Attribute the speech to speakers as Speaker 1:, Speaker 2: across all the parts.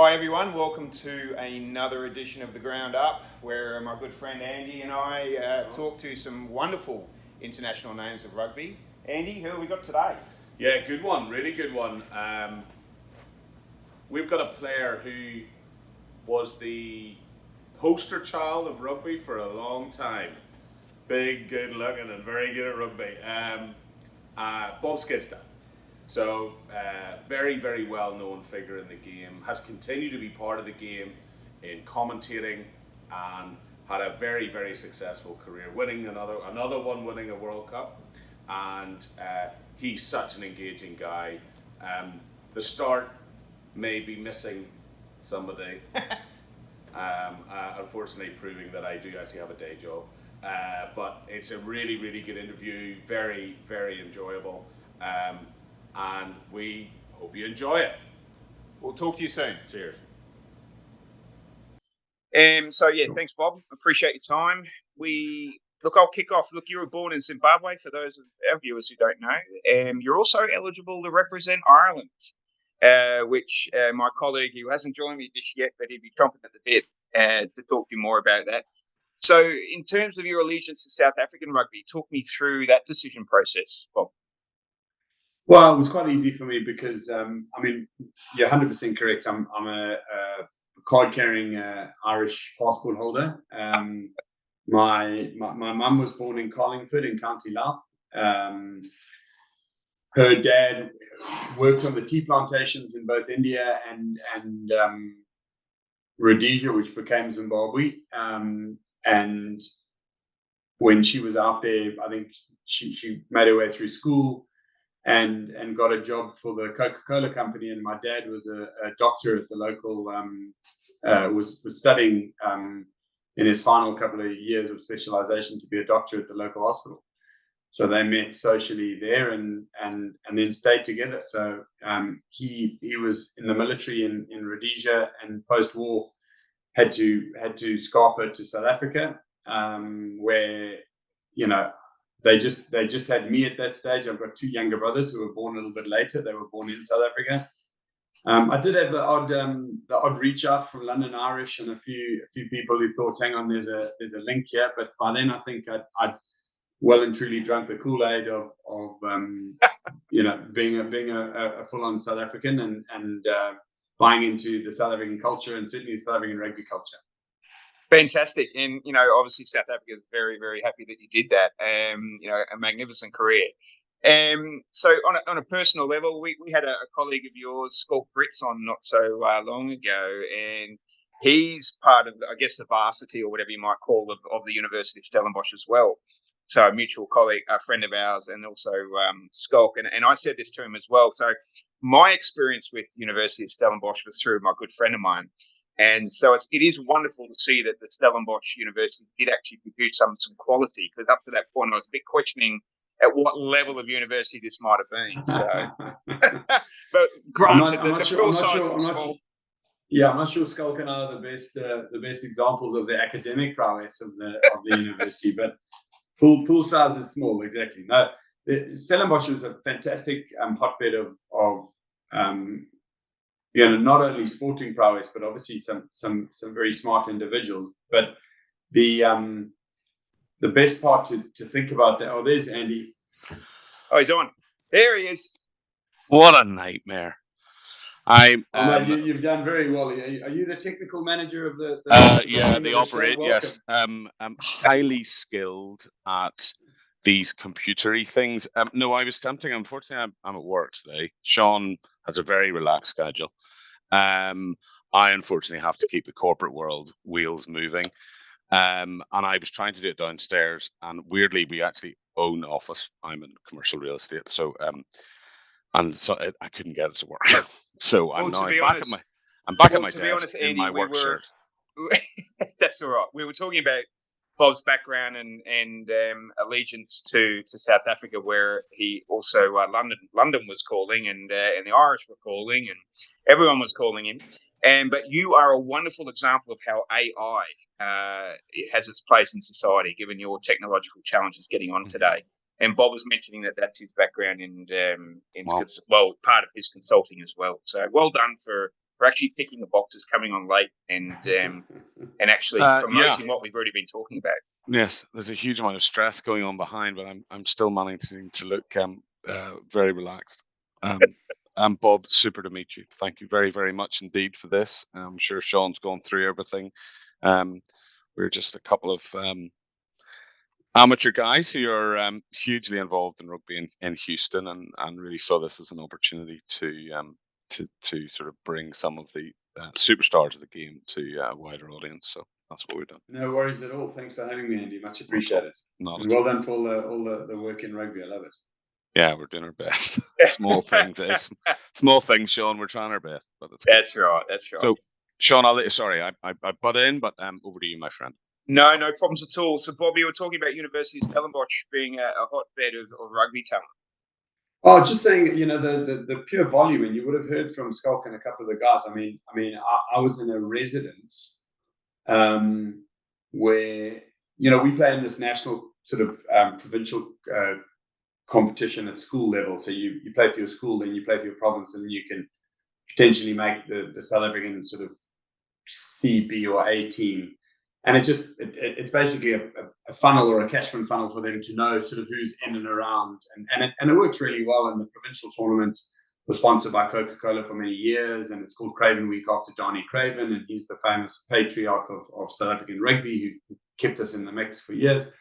Speaker 1: Hi everyone, welcome to another edition of The Ground Up, where my good friend Andy and I talk to some wonderful international names of rugby. Andy, who have we got today?
Speaker 2: Yeah, good one, really good one. We've got a player who was the poster child of rugby for a long time. Big, good looking and very good at rugby. Bob Skinstad. So, very, very well known figure in the game. Has continued to be part of the game in commentating and had a very, very successful career, winning another one, winning a World Cup. And he's such an engaging guy. The start may be missing somebody. Unfortunately, proving that I do actually have a day job. But it's a really, really good interview. Very, very enjoyable. And we hope you enjoy it.
Speaker 1: We'll talk to you soon.
Speaker 2: Cheers.
Speaker 1: Thanks, Bob. Appreciate your time. I'll kick off. Look, you were born in Zimbabwe, for those of our viewers who don't know. You're also eligible to represent Ireland, which my colleague, who hasn't joined me just yet, but he'd be chomping at the bit to talk to you more about that. So in terms of your allegiance to South African rugby, talk me through that decision process, Bob.
Speaker 3: Well, it was quite easy for me because, you're 100% correct. I'm a card-carrying Irish passport holder. My mum was born in Carlingford in County Louth. Her dad worked on the tea plantations in both India and Rhodesia, which became Zimbabwe. And when she was out there, I think she made her way through school and got a job for the Coca-Cola company. And my dad was a doctor at the local, was studying in his final couple of years of specialization to be a doctor at the local hospital. So they met socially there and then stayed together. So he was in the military in Rhodesia, and post-war had to scarper to South Africa, where, they just had me at that stage. I've got two younger brothers who were born a little bit later. They were born in South Africa. I did have the odd reach out from London Irish and a few people who thought, hang on, there's a link here. But by then, I think I'd well and truly drunk the Kool-Aid of being a full-on South African and buying into the South African culture and certainly the South African rugby culture.
Speaker 1: Fantastic. And, obviously South Africa is very, very happy that you did that. A magnificent career. So on a personal level, we had a colleague of yours, Skalk Brits, on not so long ago, and he's part of, I guess, the varsity or whatever you might call of the University of Stellenbosch as well. So a mutual colleague, a friend of ours, and also Skalk. And I said this to him as well. So my experience with University of Stellenbosch was through my good friend of mine. And so it is wonderful to see that the Stellenbosch University did actually produce some quality, because up to that point I was a bit questioning at what level of university this might have been. So, but granted, the pool size was small.
Speaker 3: I'm not sure Skalk and I are the best examples of the academic prowess of the university, but pool size is small. Exactly. No, Stellenbosch was a fantastic hotbed of not only sporting prowess, but obviously some very smart individuals. But the best part to think about that. Oh, there's Andy.
Speaker 1: Oh, he's on. There he is.
Speaker 4: What a nightmare!
Speaker 3: You've done very well. Are you the technical manager of the
Speaker 4: operator? Yes. I'm highly skilled at these computery things. No, I was tempting. Unfortunately, I'm at work today. Sean has a very relaxed schedule. I unfortunately have to keep the corporate world wheels moving. And I was trying to do it downstairs, and weirdly, we actually own office. I'm in commercial real estate, so I couldn't get it to work. So I'm back at my desk in my work shirt.
Speaker 1: That's all right. We were talking about Bob's background and allegiance to South Africa, where he also London was calling, and the Irish were calling, and everyone was calling him. But you are a wonderful example of how AI has its place in society, given your technological challenges getting on today. And Bob was mentioning that that's his background in part of his consulting as well. So well done for for actually picking the boxes, coming on late, and actually promoting what we've already been talking about.
Speaker 4: Yes, there's a huge amount of stress going on behind, but I'm still managing to look very relaxed. And Bob, super to meet you. Thank you very, very much indeed for this. I'm sure Sean's gone through everything. We're just a couple of amateur guys who are hugely involved in rugby in Houston, and really saw this as an opportunity to sort of bring some of the superstars of the game to a wider audience. So that's what we've done.
Speaker 3: No worries at all. Thanks for having me, Andy. Much appreciated.
Speaker 4: Not
Speaker 3: and well done for all the work in rugby. I love it.
Speaker 4: Yeah, we're doing our best. Small things, Sean. We're trying our best, but
Speaker 1: that's right.
Speaker 4: So, Sean, I butt in, but over to you, my friend.
Speaker 1: No problems at all. So, Bob, you were talking about University of Stellenbosch being a hotbed of rugby talent.
Speaker 3: Oh, just saying, the pure volume, and you would have heard from Skulk and a couple of the guys. I mean, I was in a residence where, we play in this national sort of provincial competition at school level. So you play for your school, then you play for your province, and then you can potentially make the South African sort of C, B, or A team. And it's basically a funnel or a catchment funnel for them to know sort of who's in and around. And it works really well. And the provincial tournament was sponsored by Coca-Cola for many years, and it's called Craven Week after Donnie Craven, and he's the famous patriarch of South African rugby who kept us in the mix for years.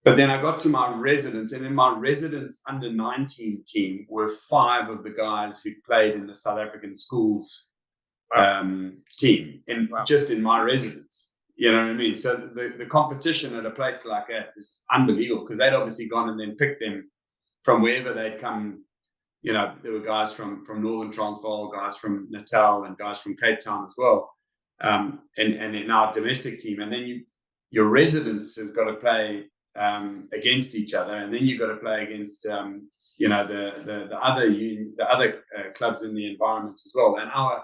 Speaker 3: But then I got to my residence, and in my residence under-19 team were 5 of the guys who played in the South African schools team, just in my residence. You know what I mean? So the competition at a place like that is unbelievable, because they'd obviously gone and then picked them from wherever they'd come. There were guys from Northern Transvaal, guys from Natal, and guys from Cape Town as well. And in our domestic team, and then your residents has got to play against each other, and then you've got to play against the other clubs in the environment as well. And our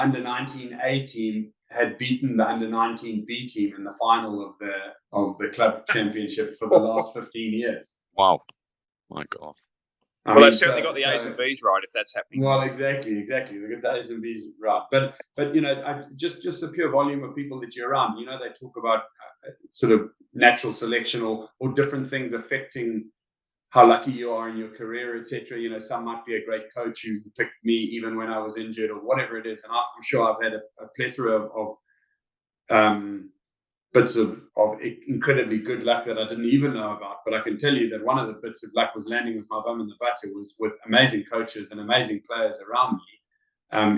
Speaker 3: under-19 A team had beaten the under-19 B team in the final of the club championship for the last 15 years.
Speaker 4: Wow, my God.
Speaker 1: They've certainly got the A's and B's right, if that's happening.
Speaker 3: Well, exactly. They got the A's and B's right. But just the pure volume of people that you're around. They talk about sort of natural selection or different things affecting how lucky you are in your career, etc. Some might be a great coach who picked me even when I was injured or whatever it is. And I'm sure I've had a plethora of bits of incredibly good luck that I didn't even know about. But I can tell you that one of the bits of luck was landing with my bum in the butter was with amazing coaches and amazing players around me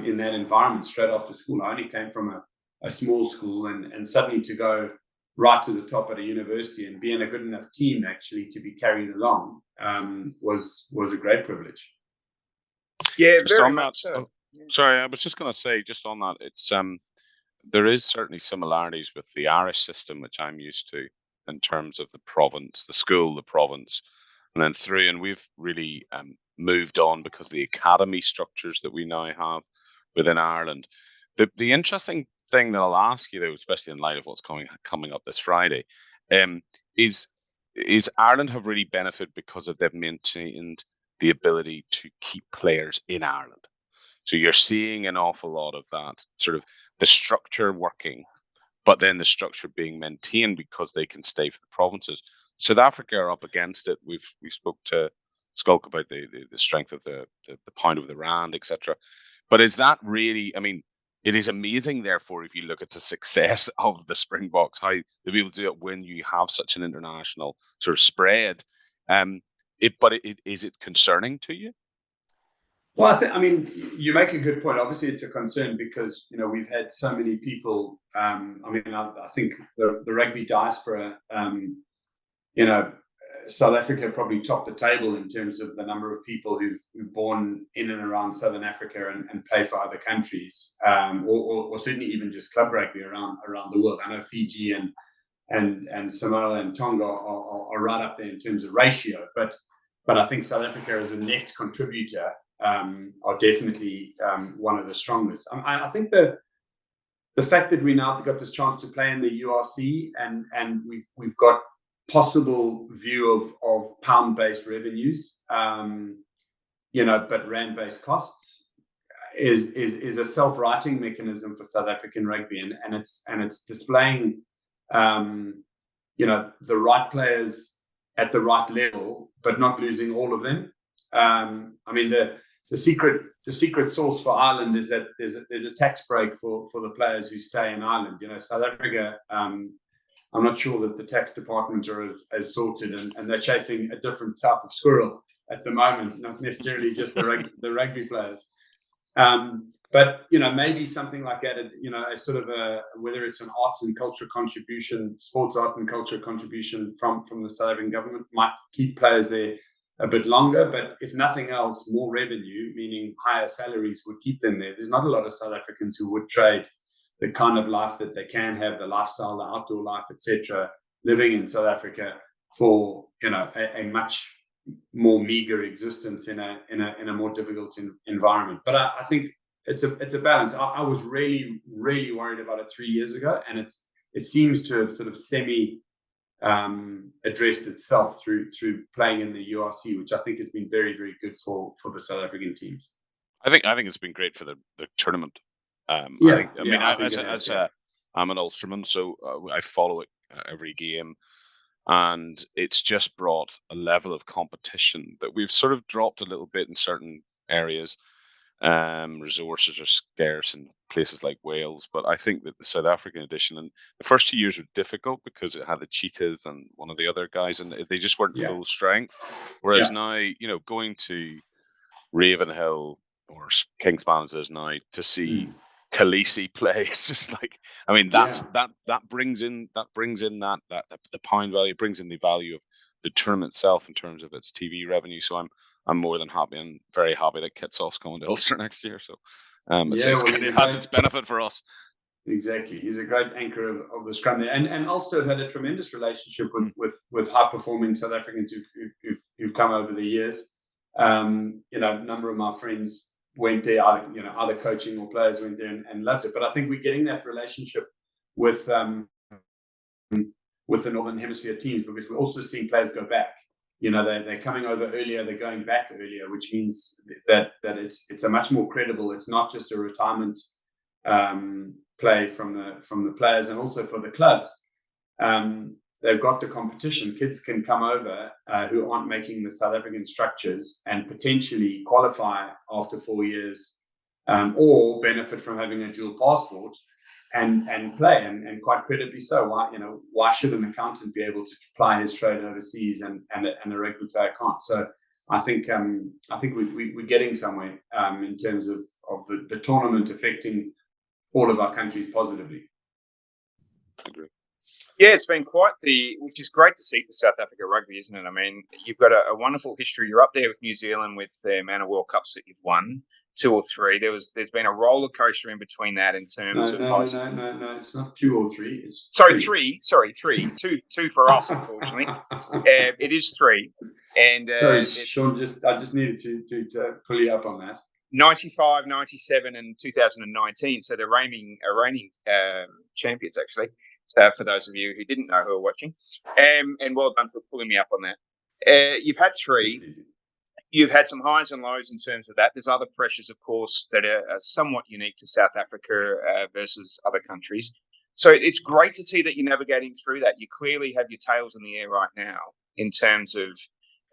Speaker 3: in that environment straight after school. I only came from a small school, and suddenly to go right to the top at a university and be in a good enough team actually to be carried along was a great privilege.
Speaker 1: Yeah,
Speaker 4: just
Speaker 1: very
Speaker 4: on
Speaker 1: much
Speaker 4: that,
Speaker 1: so.
Speaker 4: Sorry, I was just going to say, just on that, it's there is certainly similarities with the Irish system, which I'm used to, in terms of the province, the school, the province, and then through. And we've really moved on because of the academy structures that we now have within Ireland. The interesting thing that I'll ask you, though, especially in light of what's coming up this Friday, is Ireland have really benefited because they've maintained the ability to keep players in Ireland. So you're seeing an awful lot of that sort of the structure working, but then the structure being maintained because they can stay for the provinces. South Africa are up against it. We spoke to Skulk about the strength of the pound of the rand, etc. But is that really? I mean, it is amazing. Therefore, if you look at the success of the Springboks, how they'll be able to do it when you have such an international sort of spread. Is it concerning to you?
Speaker 3: Well, you make a good point. Obviously, it's a concern because we've had so many people. I think the rugby diaspora. South Africa probably topped the table in terms of the number of people who've born in and around Southern Africa and play for other countries, or certainly even just club rugby around the world. I know Fiji and Samoa and Tonga are right up there in terms of ratio, but I think South Africa as a net contributor are definitely one of the strongest. I think the fact that we now got this chance to play in the URC and we've got possible view of pound-based revenues, but rand-based costs. is a self-righting mechanism for South African rugby, and it's displaying the right players at the right level, but not losing all of them. I mean, the secret sauce for Ireland is that there's a tax break for the players who stay in Ireland. South Africa, I'm not sure that the tax department are as sorted, and they're chasing a different type of squirrel at the moment, not necessarily just the rugby players. But maybe something like that, a sort of whether it's an arts and culture contribution, sports art and culture contribution from the South African government might keep players there a bit longer. But if nothing else, more revenue, meaning higher salaries, would keep them there. There's not a lot of South Africans who would trade the kind of life that they can have, the lifestyle, the outdoor life, etc., living in South Africa for a much more meager existence in a more difficult environment. But I think it's a balance. I was really, really worried about it 3 years ago, and it seems to have sort of semi addressed itself through playing in the URC, which I think has been very, very good for the South African teams.
Speaker 4: I think it's been great for the tournament. I'm an Ulsterman, so I follow it every game, and it's just brought a level of competition that we've sort of dropped a little bit in certain areas. Resources are scarce in places like Wales, but I think that the South African edition, and the first 2 years were difficult because it had the Cheetahs and one of the other guys, and they just weren't full strength. Whereas now, going to Ravenhill or Kingspan as is now to see Khaleesi play, it's just like, I mean, that brings in the pound value, it brings in the value of the tournament itself in terms of its TV revenue. So I'm more than happy and very happy that Kitsoff's coming to Ulster next year. So it has its benefit for us.
Speaker 3: Exactly, he's a great anchor of the scrum there, and Ulster have had a tremendous relationship with high performing South Africans who've come over the years. A number of my friends went there, either coaching or players went there and loved it. But I think we're getting that relationship with the Northern Hemisphere teams, because we're also seeing players go back. They're coming over earlier, they're going back earlier, which means that it's a much more credible. It's not just a retirement play from the players, and also for the clubs. They've got the competition. Kids can come over who aren't making the South African structures and potentially qualify after 4 years, or benefit from having a dual passport and play, and quite credibly so. Why should an accountant be able to ply his trade overseas and a rugby player can't? So I think we're getting somewhere in terms of the tournament affecting all of our countries positively.
Speaker 1: Yeah, it's been which is great to see for South Africa rugby, isn't it? I mean, you've got a wonderful history. You're up there with New Zealand with the amount of World Cups that you've won, 2 or 3. There's been a roller coaster in between that in terms of.
Speaker 3: No, it's not 2 or 3. It's
Speaker 1: sorry,
Speaker 3: 3.
Speaker 1: 3. Sorry, 3. Two for us, unfortunately. It is 3. And
Speaker 3: sorry, Sean. I just needed to pull you up on that.
Speaker 1: 95, 97, and 2019. So they're reigning champions, actually. So for those of you who didn't know who are watching, and well done for pulling me up on that. You've had 3. You've had some highs and lows in terms of that. There's other pressures, of course, that are somewhat unique to South Africa versus other countries. So it's great to see that you're navigating through that. You clearly have your tails in the air right now in terms of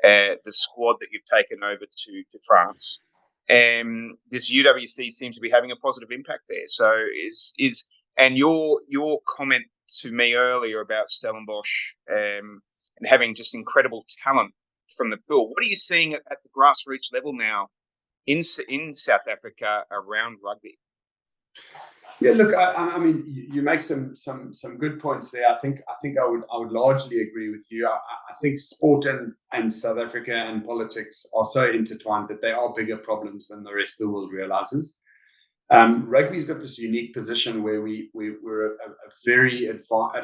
Speaker 1: the squad that you've taken over to France. This UWC seems to be having a positive impact there. So and your comment to me earlier about Stellenbosch and having just incredible talent from the pool. What are you seeing at the grassroots level now in South Africa around rugby?
Speaker 3: Yeah, look, I mean, you make some good points there. I think I would largely agree with you. I think sport and South Africa and politics are so intertwined that they are bigger problems than the rest of the world realizes. Rugby's got this unique position where we're at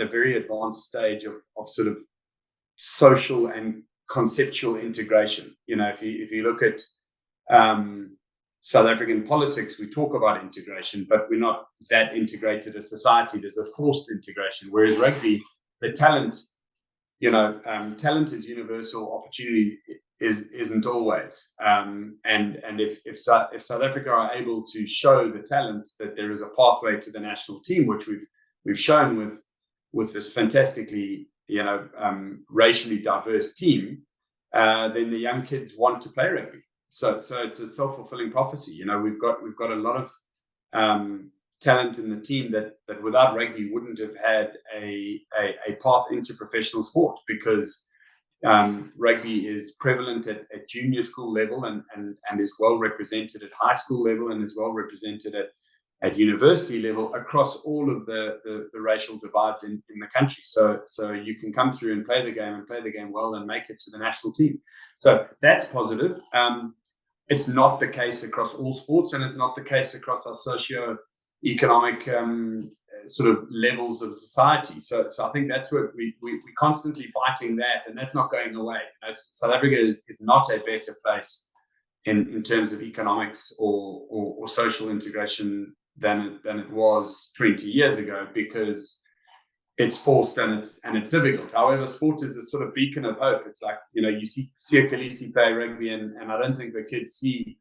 Speaker 3: a very advanced stage of sort of social and conceptual integration. If you look at South African politics, we talk about integration, but we're not that integrated as society. There's a forced integration. Whereas rugby, the talent is universal, opportunity isn't always. And if South Africa are able to show the talent that there is a pathway to the national team, which we've shown with this fantastically racially diverse team, then the young kids want to play rugby. So it's a self-fulfilling prophecy. We've got a lot of talent in the team that without rugby wouldn't have had a path into professional sport, because rugby is prevalent at junior school level and is well represented at high school level, and is well represented at university level across all of the racial divides in the country. So you can come through and play the game well and make it to the national team. So that's positive. It's not the case across all sports, and it's not the case across our socio-economic sort of levels of society. So I think that's what we're constantly fighting that, and that's not going away. South Africa is not a better place in terms of economics or social integration than it was 20 years ago, because it's forced and it's difficult. However, sport is a sort of beacon of hope. It's like, you see a Khaleesi play rugby, and I don't think the kids see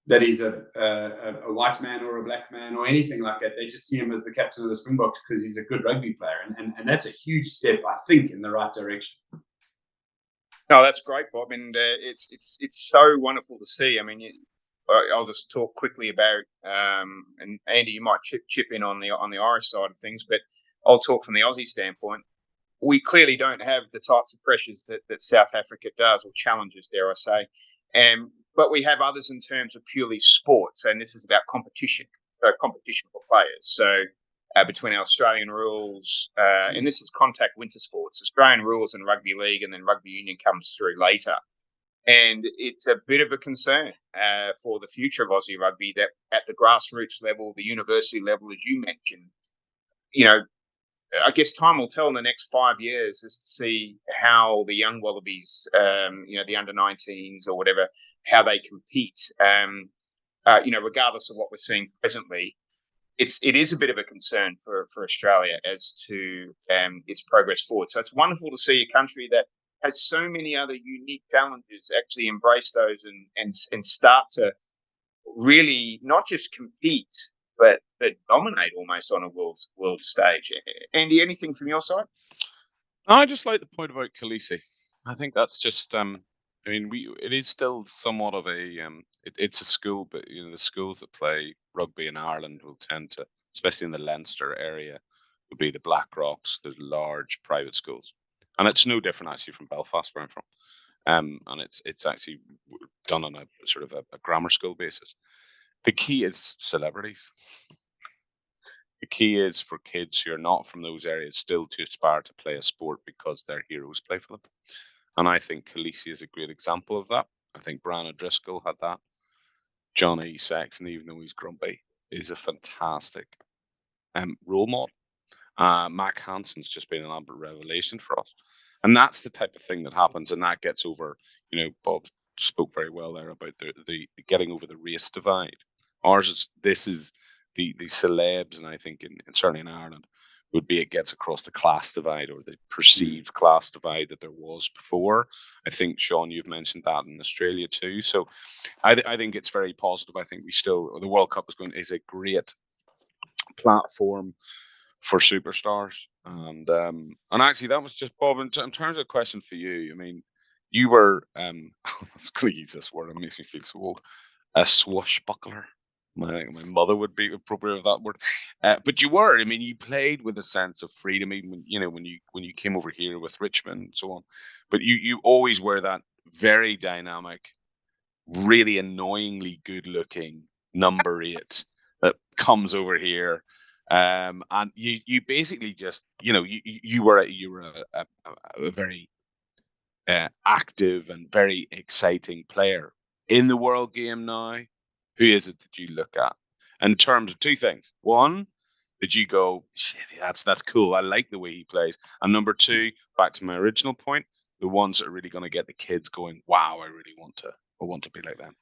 Speaker 3: that he's a white man or a black man or anything like that. They just see him as the captain of the Springboks because he's a good rugby player. And that's a huge step, I think, in the right direction.
Speaker 1: No, that's great, Bob. And it's so wonderful to see. I mean, I'll just talk quickly about, and Andy, you might chip in on the Irish side of things, but I'll talk from the Aussie standpoint. We clearly don't have the types of pressures that South Africa does, or challenges, dare I say. But we have others in terms of purely sports, and this is about competition. So competition for players. So between our Australian rules, and this is contact winter sports, Australian rules and rugby league, and then rugby union comes through later. And it's a bit of a concern for the future of Aussie rugby that at the grassroots level, the university level, as you mentioned, I guess time will tell in the next 5 years as to see how the young Wallabies, the under-19s or whatever, how they compete. Regardless of what we're seeing presently, it is a bit of a concern for Australia as to its progress forward. So it's wonderful to see a country that has so many other unique challenges actually embrace those and start to really not just compete, but dominate almost on a world stage. Andy, anything from your side?
Speaker 4: I just like the point about Khaleesi. I think that's just it is still somewhat of a it's a school, but the schools that play rugby in Ireland will tend to, especially in the Leinster area, would be the Blackrocks, the large private schools, and it's no different actually from Belfast, where I'm from. And it's actually done on a sort of a grammar school basis. The key is celebrities. The key is for kids who are not from those areas still to aspire to play a sport because their heroes play for them. And I think Khaleesi is a great example of that. I think Brian O'Driscoll had that. Johnny Sexton, even though he's grumpy, is a fantastic role model. Mac Hansen's just been an absolute revelation for us. And that's the type of thing that happens, and that gets over, Bob spoke very well there about the getting over the race divide. This is the celebs, and I think certainly in Ireland, would be it gets across the class divide, or the perceived class divide that there was before. I think, Sean, you've mentioned that in Australia too. So I think it's very positive. I think the World Cup is a great platform for superstars, and actually that was just, Bob, in terms of a question for you. I mean, you were I was going to use this word, it makes me feel so old, a swashbuckler. My mother would be appropriate of that word, but you were. I mean, you played with a sense of freedom, even when you came over here with Richmond and so on. But you always were that very dynamic, really annoyingly good-looking number 8 that comes over here. And you basically just you were a very active and very exciting player in the world game now. Who is it that you look at in terms of two things? One, did you go, shit, that's cool, I like the way he plays? And number two, back to my original point, the ones that are really going to get the kids going, wow, I want to be like them.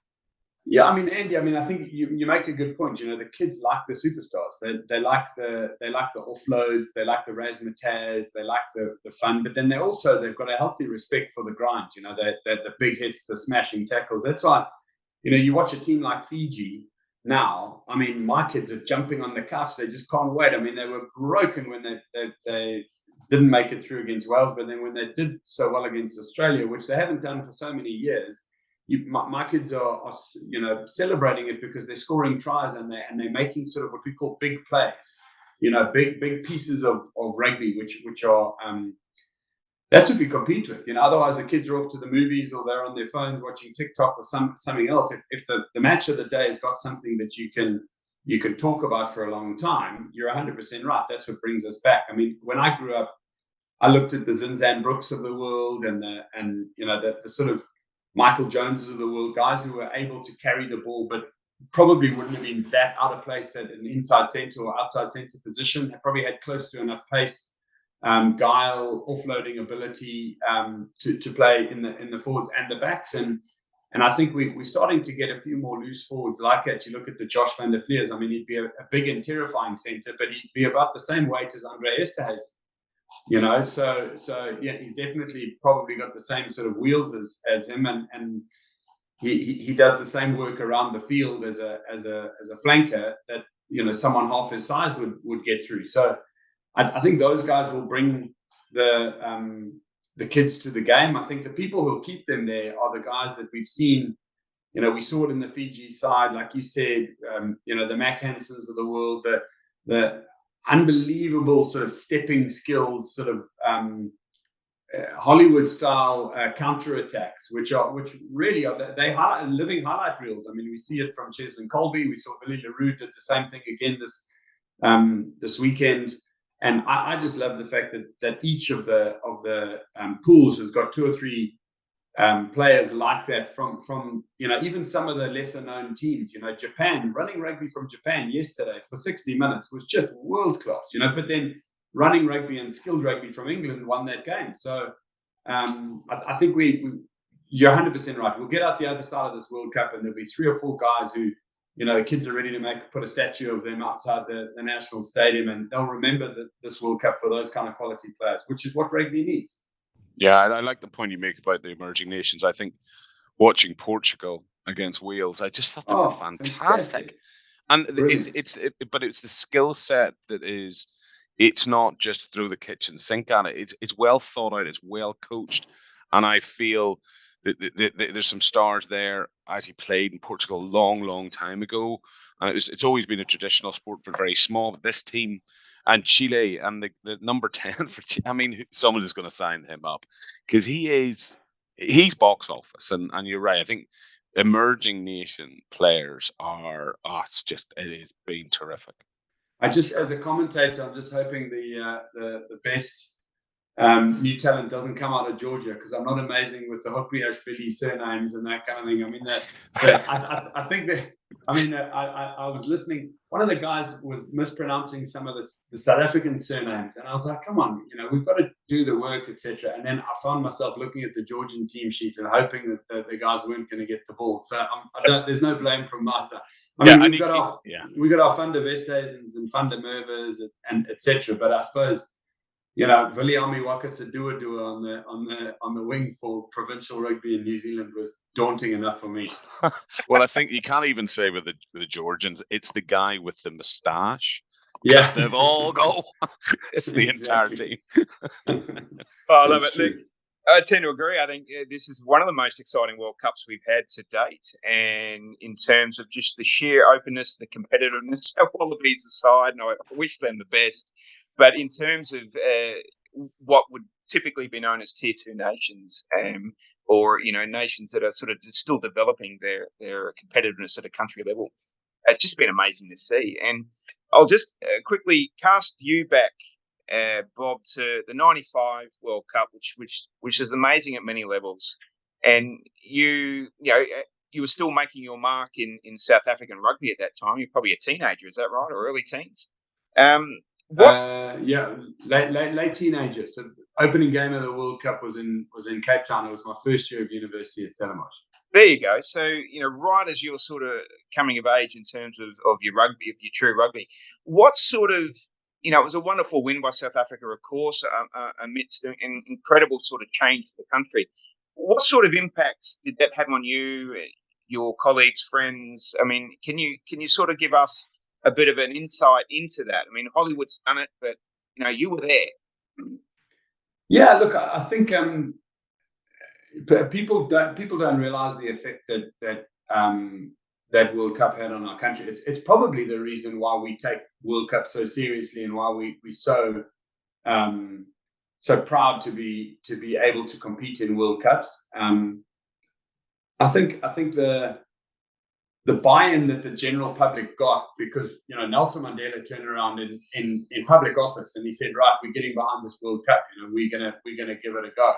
Speaker 3: Yeah, I mean, Andy, I think you make a good point. The kids like the superstars. They like the offloads, they like the razzmatazz, they like the fun, but then they've got a healthy respect for the grind. The big hits, the smashing tackles. That's why, you watch a team like Fiji now. I mean, my kids are jumping on the couch. They just can't wait. I mean, they were broken when they didn't make it through against Wales, but then when they did so well against Australia, which they haven't done for so many years. My kids are celebrating it because they're scoring tries and they're making sort of what we call big plays, big pieces of rugby, which are that's what we compete with. Otherwise the kids are off to the movies or they're on their phones watching TikTok or something else. If the match of the day has got something that you can talk about for a long time, you're 100% right. That's what brings us back. I mean, when I grew up, I looked at the Zinzan Brooks of the world and the sort of Michael Joneses of the world, guys who were able to carry the ball, but probably wouldn't have been that out of place at an inside centre or outside centre position. They probably had close to enough pace, guile, offloading ability to play in the forwards and the backs. And I think we're starting to get a few more loose forwards like that. You look at the Josh van der Vliers. I mean, he'd be a big and terrifying centre, but he'd be about the same weight as Andre Esterhuizen. So yeah, he's definitely probably got the same sort of wheels as him, and he does the same work around the field as a flanker that someone half his size would get through. So I think those guys will bring the kids to the game. I think the people who'll keep them there are the guys that we've seen. We saw it in the Fiji side, like you said. The Mac Hansons of the world, the unbelievable sort of stepping skills, sort of Hollywood style counterattacks, which really are they highlight living highlight reels. I mean, we see it from Cheslin Colby. We saw Billy Leroux did the same thing again this weekend, and I just love the fact that each of the pools has got two or three players like that from even some of the lesser known teams. Japan, running rugby from Japan yesterday for 60 minutes was just world class. But then running rugby and skilled rugby from England won that game. So I think you're 100% right. We'll get out the other side of this World Cup and there'll be 3 or 4 guys who the kids are ready to put a statue of them outside the national stadium, and they'll remember this World Cup for those kind of quality players, which is what rugby needs.
Speaker 4: Yeah, I like the point you make about the emerging nations. I think watching Portugal against Wales, I just thought they were fantastic. And but it's the skill set that is. It's not just throw the kitchen sink at it. It's well thought out. It's well coached, and I feel that there's some stars there as he played in Portugal a long time ago. And it's always been a traditional sport, but very small. But this team. And Chile and the number 10 for Chile, I mean, someone is going to sign him up because he's box office. And you're right. I think emerging nation players it has been terrific.
Speaker 3: As a commentator, I'm just hoping the best new talent doesn't come out of Georgia, because I'm not amazing with the Hokriashvili surnames and that kind of thing. I mean, I think that. I mean, I was listening. One of the guys was mispronouncing some of the South African surnames, and I was like, "Come on, we've got to do the work, etc." And then I found myself looking at the Georgian team sheet and hoping that the guys weren't going to get the ball. So there's no blame from my side. I mean, we've got our Van der Westhuizens and Van der Merwes and etc. But I suppose. Viliami Waka Sadua on the wing for provincial rugby in New Zealand was daunting enough for me.
Speaker 4: Well, I think you can't even say with the Georgians, it's the guy with the moustache.
Speaker 3: Yeah,
Speaker 4: they've all go. It's the entire team.
Speaker 1: I love it. Look, I tend to agree. I think this is one of the most exciting World Cups we've had to date, and in terms of just the sheer openness, the competitiveness, Wallabies aside, and I wish them the best. But in terms of what would typically be known as Tier 2 nations, or nations that are sort of still developing their competitiveness at a country level, it's just been amazing to see. And I'll just quickly cast you back, Bob, to the '95 World Cup, which is amazing at many levels. And you were still making your mark in South African rugby at that time. You're probably a teenager, is that right, or early teens?
Speaker 3: Late teenager. So opening game of the World Cup was in Cape Town. It was my first year of university at Stellenbosch.
Speaker 1: There you go. So, right as you're sort of coming of age in terms of your rugby, of your true rugby, what sort of, it was a wonderful win by South Africa, of course, amidst an incredible sort of change for the country. What sort of impacts did that have on you, your colleagues, friends? I mean, can you sort of give us a bit of an insight into that? I mean, Hollywood's done it, but, you were there.
Speaker 3: Yeah, look, I think people don't realize the effect that World Cup had on our country. It's probably the reason why we take World Cup so seriously, and why we're so proud to be able to compete in World Cups. I think the buy-in that the general public got, because Nelson Mandela turned around in public office and he said, right, we're getting behind this World Cup, we're gonna give it a go.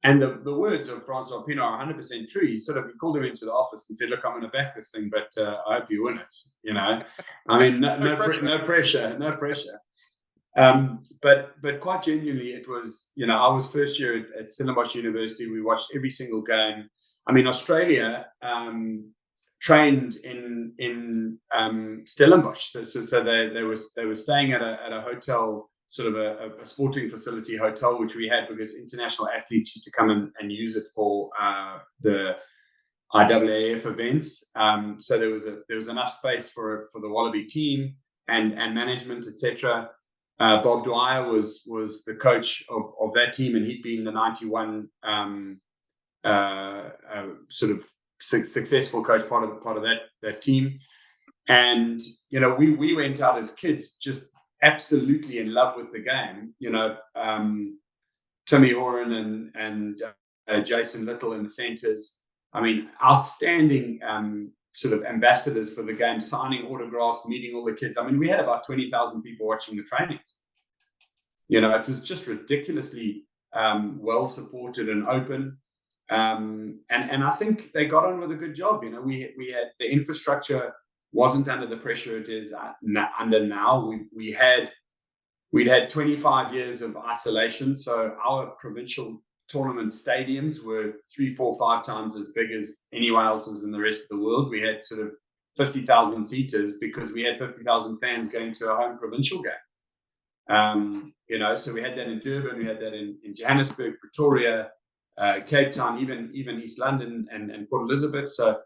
Speaker 3: And the words of Francois Pienaar are 100% true. He called him into the office and said, look, I'm going to back this thing, but I hope you win it. I mean, no pressure. But quite genuinely, it was, I was first year at Stellenbosch University. We watched every single game. I mean, Australia trained in Stellenbosch, so they were staying at a hotel, sort of a sporting facility hotel, which we had because international athletes used to come and use it for the IAAF events. So there was enough space for the Wallaby team and management, etc. Bob Dwyer was the coach of that team, and he'd been the 91 sort of successful coach, part of that team. And we went out as kids just absolutely in love with the game. Timmy Horan and Jason Little in the centres. I mean, outstanding sort of ambassadors for the game, signing autographs, meeting all the kids. I mean, we had about 20,000 people watching the trainings. It was just ridiculously well supported and open. And I think they got on with a good job. We had the infrastructure wasn't under the pressure it is under now. We'd had 25 years of isolation, so our provincial tournament stadiums were 3, 4, 5 times as big as anyone else's in the rest of the world. We had sort of 50,000 seaters because we had 50,000 fans going to a home provincial game. So we had that in Durban, we had that in Johannesburg, Pretoria, Cape Town, even East London and Port Elizabeth. So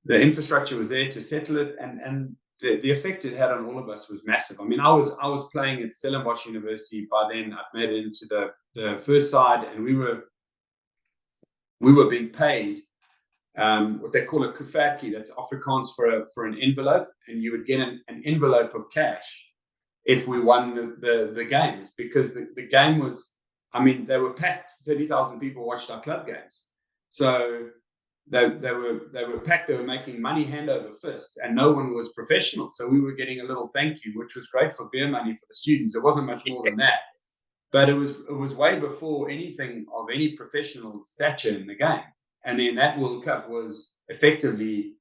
Speaker 3: the infrastructure was there to settle it, and the effect it had on all of us was massive. I mean, I was playing at Stellenbosch University by then. I'd made it into the first side, and we were being paid what they call a kufatjie. That's Afrikaans for an envelope, and you would get an envelope of cash if we won the games, because the game was, I mean, they were packed. 30,000 people watched our club games, so they were packed. They were making money hand over fist, and no one was professional. So we were getting a little thank you, which was great for beer money for the students. It wasn't much more than that, but it was way before anything of any professional stature in the game. And then that World Cup was effectively,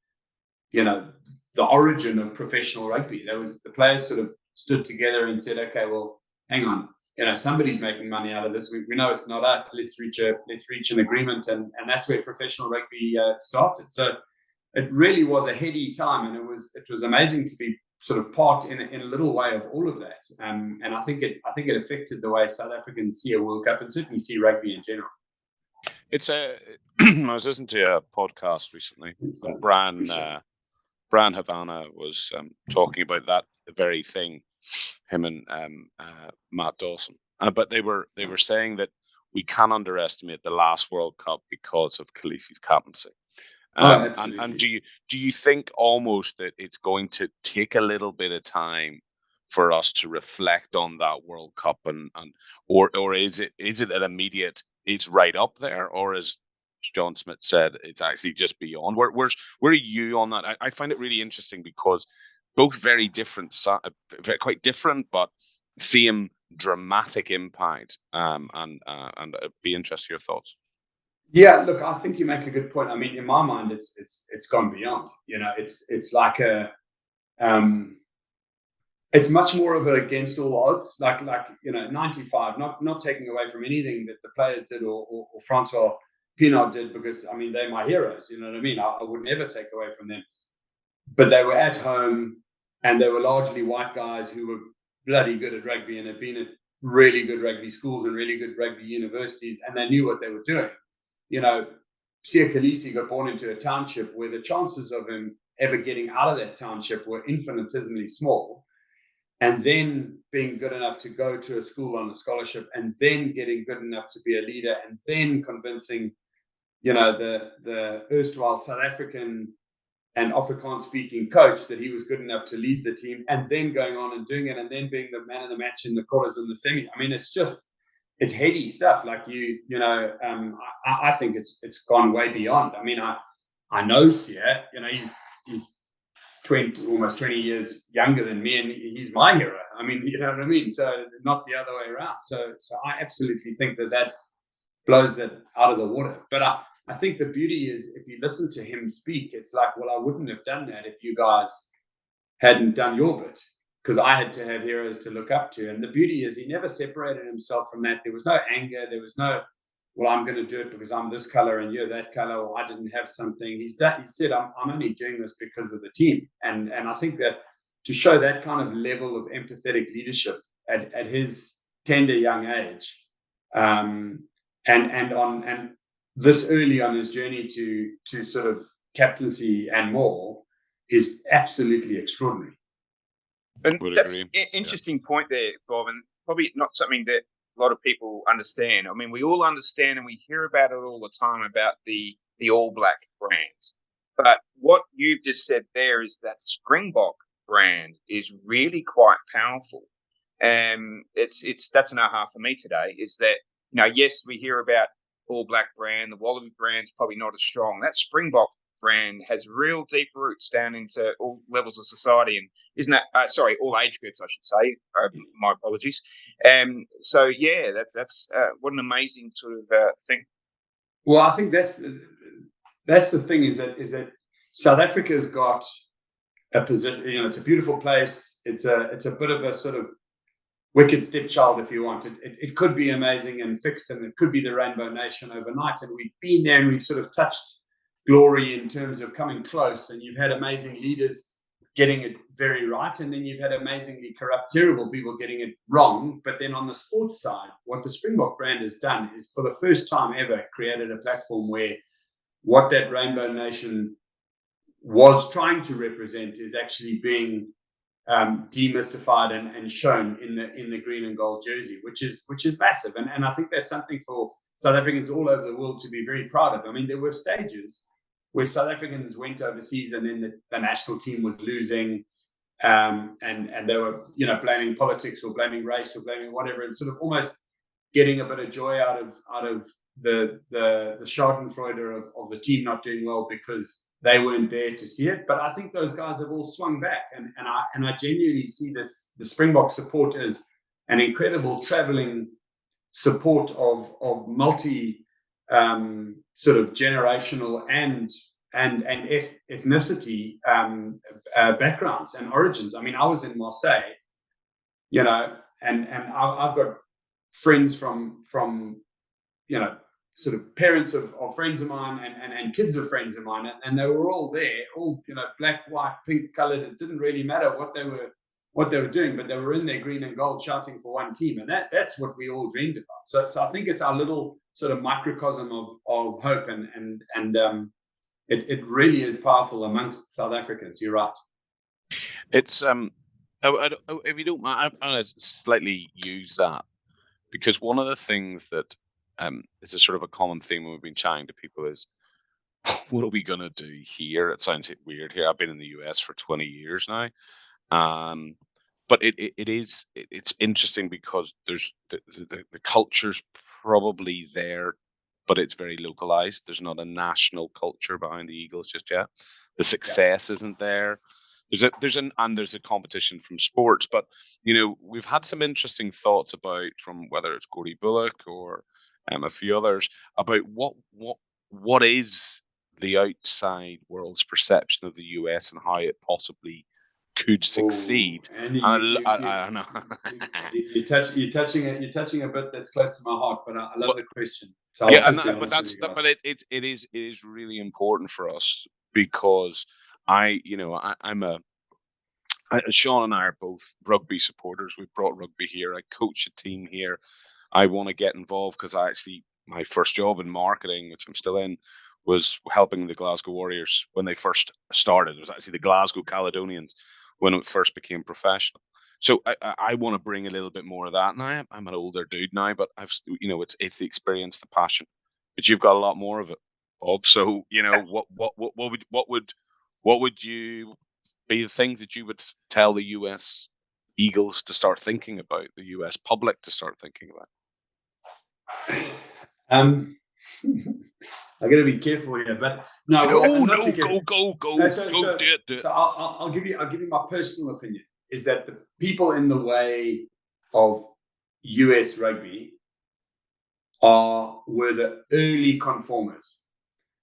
Speaker 3: the origin of professional rugby. The players sort of stood together and said, okay, well, hang on. Somebody's making money out of this. We know it's not us. Let's reach an agreement, and that's where professional rugby started. So it really was a heady time, and it was amazing to be sort of part in a little way of all of that. And I think it affected the way South Africans see a World Cup, and certainly see rugby in general.
Speaker 4: It's I was listening to a podcast recently, and Bran Havana was talking about that very thing. Him and Matt Dawson, but they were saying that we can't underestimate the last World Cup because of Khaleesi's captaincy. And do you think almost that it's going to take a little bit of time for us to reflect on that World Cup, or is it an immediate? It's right up there, or as John Smith said, it's actually just beyond. Where are you on that? I find it really interesting because both very different, quite different, but same dramatic impact. And I'd be interested in your thoughts.
Speaker 3: Yeah, look, I think you make a good point. I mean, in my mind, it's gone beyond. It's like it's much more of an against all odds. Like 95, not taking away from anything that the players did or Francois Pinot did, because, I mean, they're my heroes, you know what I mean? I would never take away from them. But they were at home, and they were largely white guys who were bloody good at rugby and had been at really good rugby schools and really good rugby universities, and they knew what they were doing. You know, Sia Khaleesi got born into a township where the chances of him ever getting out of that township were infinitesimally small. And then being good enough to go to a school on a scholarship, and then getting good enough to be a leader, and then convincing, you know, the erstwhile South African and Afrikaans speaking coach that he was good enough to lead the team, and then going on and doing it, and then being the man of the match in the quarters and the semi. I mean, it's heady stuff. Like I think it's gone way beyond. I mean, I know Sia, you know, he's almost 20 years younger than me, and he's my hero. I mean, you know what I mean? So not the other way around. So I absolutely think that blows that out of the water. But I think the beauty is, if you listen to him speak, it's like, well, I wouldn't have done that if you guys hadn't done your bit, because I had to have heroes to look up to. And the beauty is, he never separated himself from that. There was no anger. There was no, well, I'm going to do it because I'm this color and you're that color, or I didn't have something. He said, I'm only doing this because of the team. And I think that to show that kind of level of empathetic leadership at his tender young age, and this early on his journey to sort of captaincy and more, is absolutely extraordinary.
Speaker 1: And that's an interesting point there, Bob, and probably not something that a lot of people understand. I mean, we all understand and we hear about it all the time, about the All Black brands. But what you've just said there is that Springbok brand is really quite powerful. And that's an aha for me today, is that, you know, yes, we hear about All Black brand, the Wallaby brand's probably not as strong. That Springbok brand has real deep roots down into all levels of society, and isn't that all age groups, I should say. My apologies. So yeah, that's what an amazing sort of thing.
Speaker 3: Well, I think that's the thing, is that South Africa's got a position. You know, it's a beautiful place. It's a bit of a sort of wicked stepchild, if you want. It could be amazing and fixed, and it could be the Rainbow Nation overnight. And we've been there, and we've sort of touched glory in terms of coming close. And you've had amazing leaders getting it very right, and then you've had amazingly corrupt, terrible people getting it wrong. But then on the sports side, what the Springbok brand has done is, for the first time ever, created a platform where what that Rainbow Nation was trying to represent is actually being demystified and shown in the green and gold jersey, which is massive. And I think that's something for South Africans all over the world to be very proud of. I mean, there were stages where South Africans went overseas, and then the national team was losing, and they were, you know, blaming politics or blaming race or blaming whatever, and sort of almost getting a bit of joy out of the schadenfreude of the team not doing well because they weren't there to see it. But I think those guys have all swung back, and I genuinely see this, the Springbok support, as an incredible traveling support of multi sort of generational and ethnicity backgrounds and origins. I mean, I was in Marseille, you know, and I've got friends from you know, sort of parents of friends of mine and kids of friends of mine, and they were all there, all, you know, black, white, pink colored. It didn't really matter what they were doing, but they were in their green and gold shouting for one team, and that's what we all dreamed about. So I think it's our little sort of microcosm of hope, and it really is powerful amongst South Africans. You're right.
Speaker 4: It's if you don't mind, I'm going to slightly use that, because one of the things that is a sort of a common theme when we've been chatting to people is, what are we going to do here? It sounds weird here. I've been in the US for 20 years now. But it's interesting because there's the culture's probably there, but it's very localized. There's not a national culture behind the Eagles just yet. The success isn't there. There's a competition from sports, but you know, we've had some interesting thoughts about, from whether it's Gordy Bullock or a few others, about what is the outside world's perception of the US and how it possibly could succeed.
Speaker 3: And
Speaker 4: I know.
Speaker 3: you're touching a bit that's close to my heart, but I love the question. So
Speaker 4: it is really important for us, because Sean and I are both rugby supporters. We brought rugby here. I coach a team here. I want to get involved because my first job in marketing, which I'm still in, was helping the Glasgow Warriors when they first started. It was actually the Glasgow Caledonians when it first became professional. So I want to bring a little bit more of that now. I'm an older dude now, but it's the experience, the passion. But you've got a lot more of it, Bob. So what would you be the things that you would tell the US Eagles to start thinking about, the US public to start thinking about?
Speaker 3: I got to be careful here, but go. Do it. So I'll give you my personal opinion. Is that the people in the way of US rugby were the early conformers.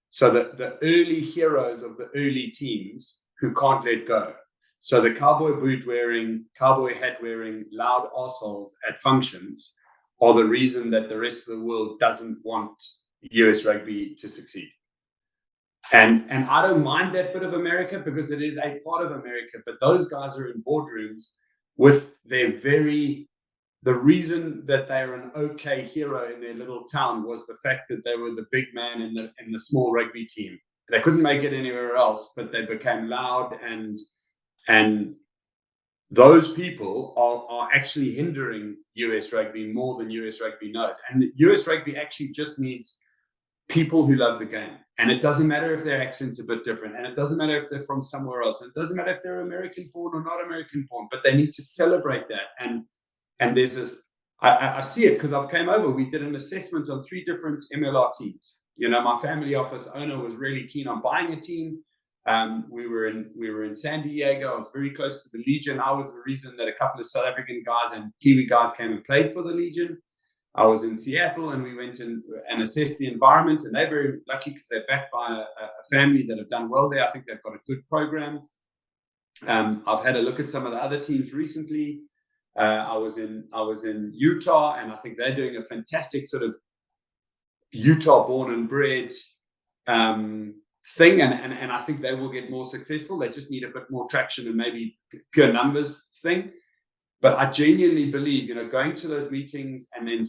Speaker 3: So the early heroes of the early teams who can't let go. So the cowboy boot wearing, cowboy hat wearing, loud arseholes at functions are the reason that the rest of the world doesn't want US rugby to succeed. And I don't mind that bit of America because it is a part of America, but those guys are in boardrooms with the reason that they're an okay hero in their little town was the fact that they were the big man in the small rugby team. They couldn't make it anywhere else, but they became loud, and those people are actually hindering US rugby more than US rugby knows. And US rugby actually just needs people who love the game. And it doesn't matter if their accent's a bit different, and it doesn't matter if they're from somewhere else, and it doesn't matter if they're American born or not American born, but they need to celebrate that. And there's this, I see it because I've came over. We did an assessment on 3 different MLR teams. My family office owner was really keen on buying a team. We were in San Diego. I was very close to the Legion. I was the reason that a couple of South African guys and Kiwi guys came and played for the Legion. I was in Seattle, and we went and assessed the environment, and they're very lucky because they're backed by a family that have done well there. I think they've got a good program. I've had a look at some of the other teams recently. I was in Utah, and I think they're doing a fantastic sort of Utah born and bred thing, and I think they will get more successful. They just need a bit more traction and maybe pure numbers thing. But I genuinely believe, going to those meetings and then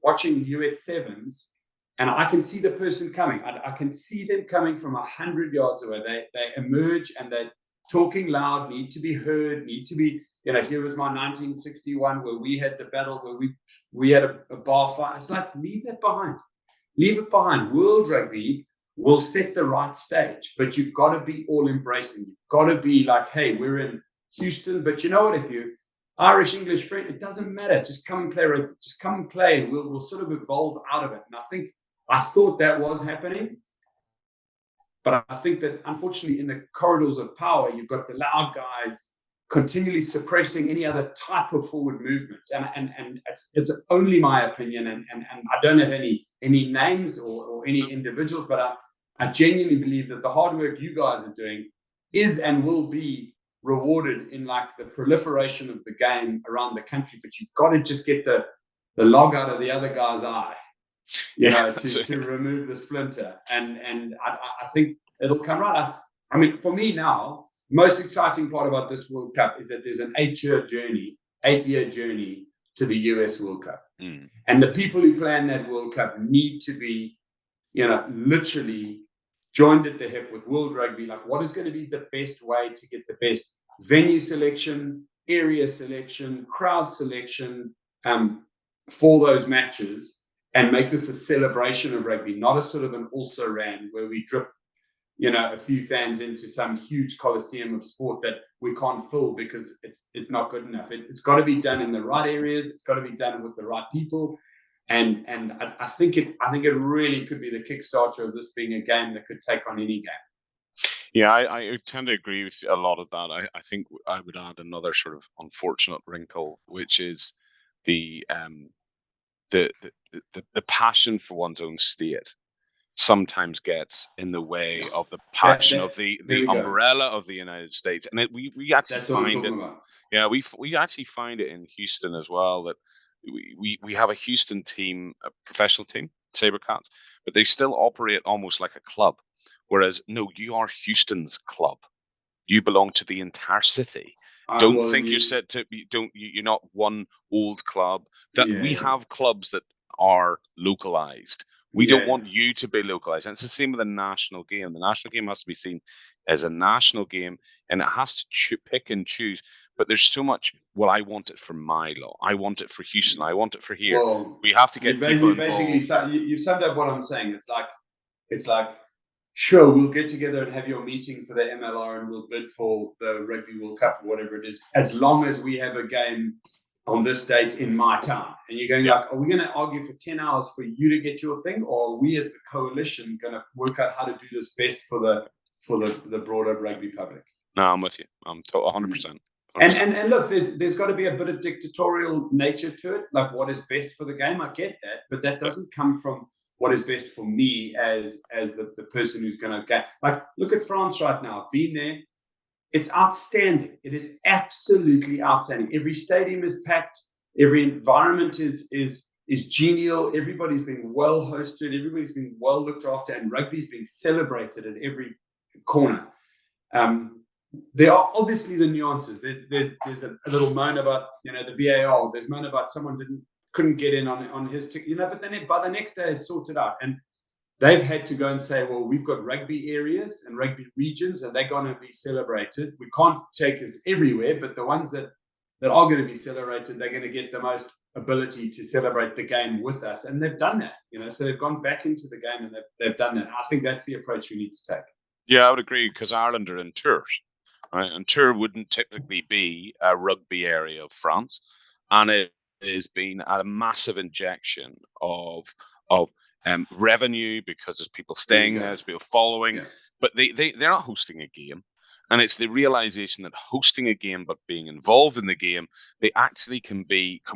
Speaker 3: watching US sevens, and I can see the person coming. I can see them coming from 100 yards away. They emerge and they're talking loud, need to be heard, need to be, here was my 1961 where we had the battle, where we had a bar fight. It's like, leave that behind. Leave it behind. World rugby will set the right stage, but you've got to be all embracing. You've got to be like, hey, we're in Houston, but you know what, if you Irish, English, French, it doesn't matter. Just come and play. Just come and play, and we'll sort of evolve out of it. And I thought that was happening, but I think that unfortunately in the corridors of power, you've got the loud guys continually suppressing any other type of forward movement. And it's only my opinion, and I don't have any names or any individuals, but I genuinely believe that the hard work you guys are doing is and will be rewarded in like the proliferation of the game around the country. But you've got to just get the log out of the other guy's eye, to remove the splinter. And I think it'll come right. I mean, for me now, most exciting part about this World Cup is that there's an 8-year journey to the US World Cup. And the people who plan that World Cup need to be, literally joined at the hip with World Rugby. Like, what is going to be the best way to get the best venue selection, area selection, crowd selection for those matches, and make this a celebration of rugby, not a sort of an also-ran where we drip, a few fans into some huge coliseum of sport that we can't fill because it's not good enough. It's got to be done in the right areas. It's got to be done with the right people. And I think it really could be the Kickstarter of this being a game that could take on any game.
Speaker 4: Yeah, I tend to agree with a lot of that. I think I would add another sort of unfortunate wrinkle, which is the passion for one's own state. sometimes gets in the way of the passion of the umbrella of the United States. And we actually find it. Yeah, we actually find it in Houston as well, that we have a Houston team, a professional team, Sabercats, but they still operate almost like a club. Whereas, no, you are Houston's club. You belong to the entire city. Don't think you're set to. You're not one old club. That we have clubs that are localized. We don't want you to be localized. And it's the same with the national game. The national game has to be seen as a national game, and it has to pick and choose. But there's so much. Well, I want it for Milo. I want it for Houston. I want it for here.
Speaker 3: Well,
Speaker 4: we have to get people involved.
Speaker 3: Basically, you've summed up what I'm saying. It's like, sure, we'll get together and have your meeting for the MLR, and we'll bid for the Rugby World Cup or whatever it is, as long as we have a game on this date in my town. And you're going like, are we going to argue for 10 hours for you to get your thing, or are we as the coalition going to work out how to do this best for the broader rugby public?
Speaker 4: No, I'm with you. I'm 100%.
Speaker 3: And look, there's got to be a bit of dictatorial nature to it, like what is best for the game. I get that, but that doesn't come from what is best for me as the person who's going to get. Like, look at France right now. I've been there. It's outstanding. It is absolutely outstanding. Every stadium is packed. Every environment is genial. Everybody's been well hosted. Everybody's been well looked after, and rugby's being celebrated at every corner. There are obviously the nuances. There's a little moan about the VAR. There's moan about someone couldn't get in on his ticket, but then by the next day it's sorted out, and they've had to go and say, well, we've got rugby areas and rugby regions, and they're going to be celebrated. We can't take us everywhere, but the ones that are going to be celebrated, they're going to get the most ability to celebrate the game with us, and they've done that. So they've gone back into the game, and they've done that. I think that's the approach we need to take.
Speaker 4: Yeah, I would agree, because Ireland are in Tours, right? And Tours wouldn't typically be a rugby area of France, and it has been a massive injection of revenue, because there's people staying there, there's people following, but they're not hosting a game. And it's the realization that hosting a game, but being involved in the game, they actually can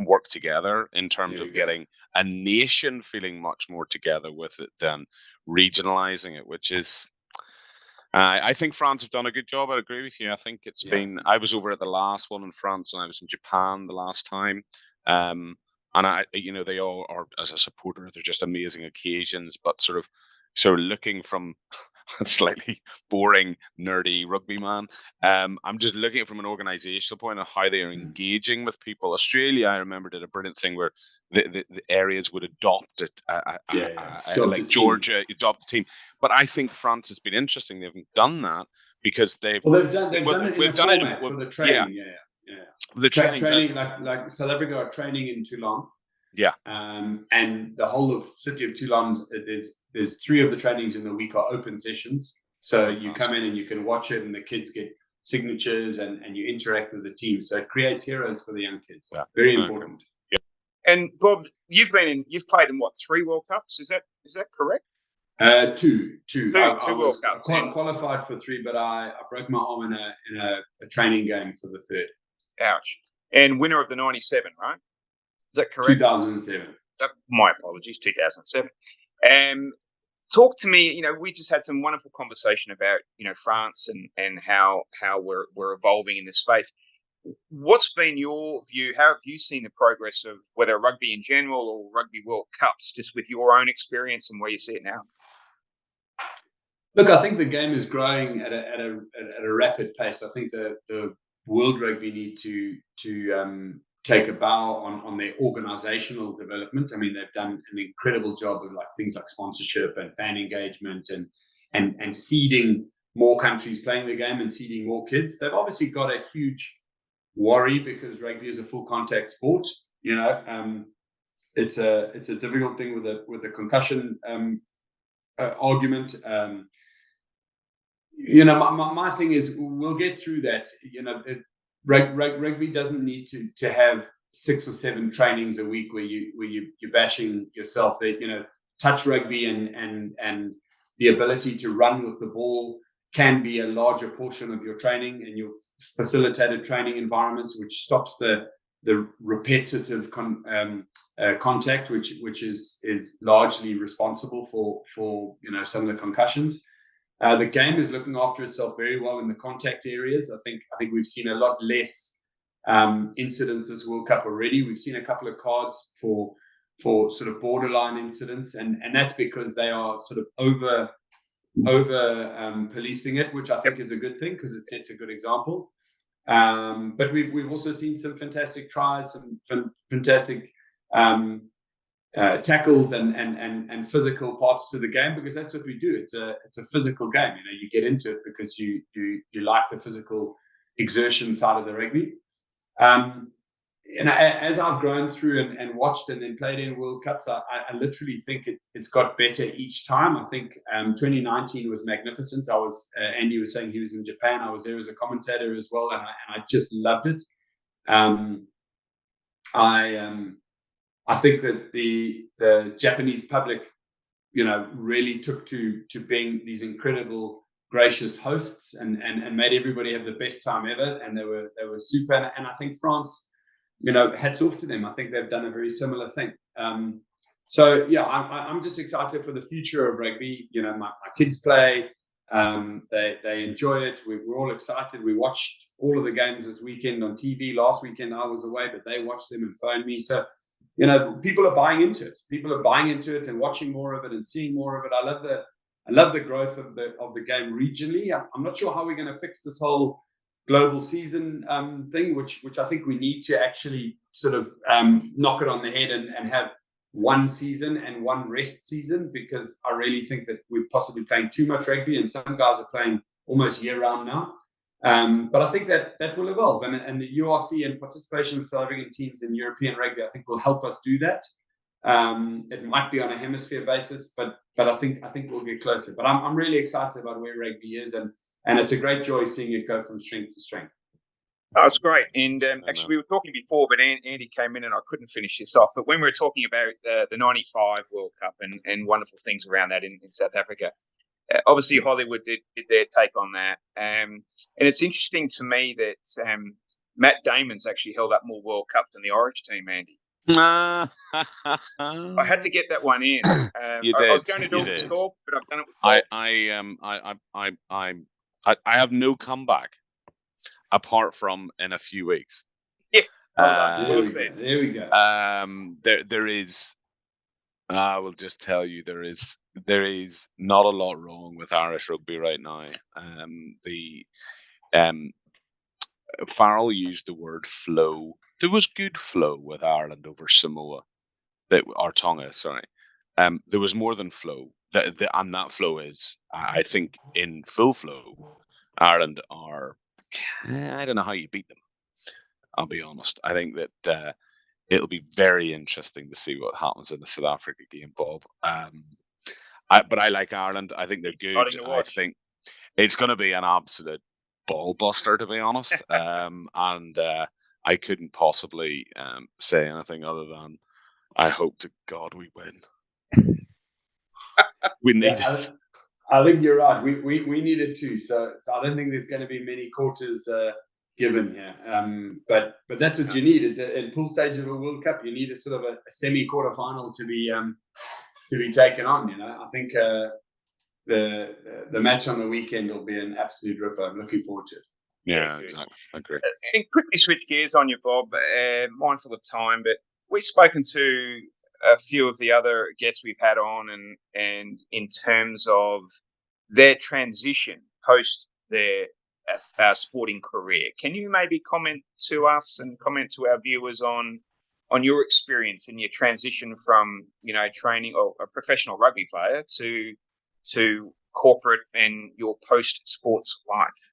Speaker 4: work together in terms of getting a nation feeling much more together with it than regionalizing it, which is, I think France have done a good job. I agree with you. I think it's been, I was over at the last one in France, and I was in Japan the last time. And they all are, as a supporter, they're just amazing occasions, but sort of looking from a slightly boring, nerdy rugby man. I'm just looking at it from an organizational point of how they are engaging with people. Australia, I remember, did a brilliant thing where the areas would adopt it, like Georgia, adopt the team. But I think France has been interesting. They haven't done that because they've done it
Speaker 3: for the training. The training, like South Africa are training in Toulon.
Speaker 4: Yeah.
Speaker 3: And the whole of city of Toulon, there's 3 of the trainings in the week are open sessions. So you come in and you can watch it, and the kids get signatures, and you interact with the team. So it creates heroes for the young kids. Yeah. Very important.
Speaker 1: Yeah. And Bob, you've played in what, 3 World Cups? Is that correct?
Speaker 3: 2.
Speaker 1: Two World Cups.
Speaker 3: Qualified for 3, but I broke my arm in a training game for the 3rd.
Speaker 1: Ouch. And winner of the 97, right? Is that correct?
Speaker 3: 2007.
Speaker 1: My apologies, 2007. Talk to me, we just had some wonderful conversation about, France and how we're evolving in this space. What's been your view? How have you seen the progress of whether rugby in general or Rugby World Cups, just with your own experience and where you see it now?
Speaker 3: Look, I think the game is growing at a rapid pace. I think the World Rugby need to take a bow on their organizational development. I mean, they've done an incredible job of things like sponsorship and fan engagement and seeding more countries playing the game and seeding more kids. They've obviously got a huge worry because rugby is a full contact sport. It's a difficult thing with a concussion argument. My thing is we'll get through that. Rugby doesn't need to have 6 or 7 trainings a week where you're bashing yourself. That touch rugby and the ability to run with the ball can be a larger portion of your training and your facilitated training environments, which stops the repetitive contact, which is largely responsible for some of the concussions. The game is looking after itself very well in the contact areas. I think we've seen a lot less incidents this World Cup already. We've seen a couple of cards for sort of borderline incidents, and that's because they are sort of over policing it, which I think is a good thing because it sets a good example. But we've also seen some fantastic tries, some fantastic tackles and physical parts to the game, because that's what we do. It's a physical game. You get into it because you like the physical exertion side of the rugby. As I've grown through and watched and then played in World Cups, I literally think it's got better each time. I think 2019 was magnificent. Andy was saying he was in Japan. I was there as a commentator as well, and I just loved it. I think that the Japanese public, really took to being these incredible, gracious hosts and made everybody have the best time ever, and they were super. And I think France, hats off to them. I think they've done a very similar thing. So yeah, I'm just excited for the future of rugby. My kids play, they enjoy it. We're all excited. We watched all of the games this weekend on TV. Last weekend I was away, but they watched them and phoned me. So people are buying into it. People are buying into it and watching more of it and seeing more of it. I love the growth of the game regionally. I'm not sure how we're going to fix this whole global season thing, which I think we need to actually sort of knock it on the head and have one season and one rest season, because I really think that we're possibly playing too much rugby, and some guys are playing almost year round now. But I think that will evolve, and the URC and participation of South African teams in European rugby, I think, will help us do that. It might be on a hemisphere basis, but I think we'll get closer. But I'm really excited about where rugby is, and it's a great joy seeing it go from strength to strength.
Speaker 1: That's great. And actually, we were talking before, but Andy came in and I couldn't finish this off. But when we were talking about the 95 World Cup and wonderful things around that in South Africa, obviously Hollywood did their take on that. And it's interesting to me that Matt Damon's actually held up more World Cups than the Orange team, Andy. I had to get that one in.
Speaker 4: You did.
Speaker 1: I was going to do it with score, but I've done it with
Speaker 4: I have no comeback apart from in a few weeks.
Speaker 1: Yeah.
Speaker 3: There we go.
Speaker 4: There is. I will just tell you, there is not a lot wrong with Irish rugby right now. Farrell used the word flow. There was good flow with Ireland over Samoa, or Tonga. Sorry, there was more than flow. And that flow is, I think, in full flow. Ireland are. I don't know how you beat them. I'll be honest. I think that it'll be very interesting to see what happens in the South Africa game, Bob. But I like Ireland. I think they're good. I think it's going to be an absolute ball buster, to be honest. And I couldn't possibly say anything other than I hope to God we win. We need it.
Speaker 3: I think you're right. We need it too. So I don't think there's going to be many quarters given here. But that's what you need in pool stage of a World Cup. You need a sort of a semi-quarter final to be taken on. I think the match on the weekend will be an absolute ripper. I'm looking forward to it.
Speaker 4: Yeah, exactly. I agree.
Speaker 1: And quickly switch gears on you, Bob. Mindful of time, but we've spoken to a few of the other guests we've had on, and in terms of their transition post their sporting career, can you maybe comment to us and comment to our viewers on your experience in your transition from training or a professional rugby player to corporate and your post sports life?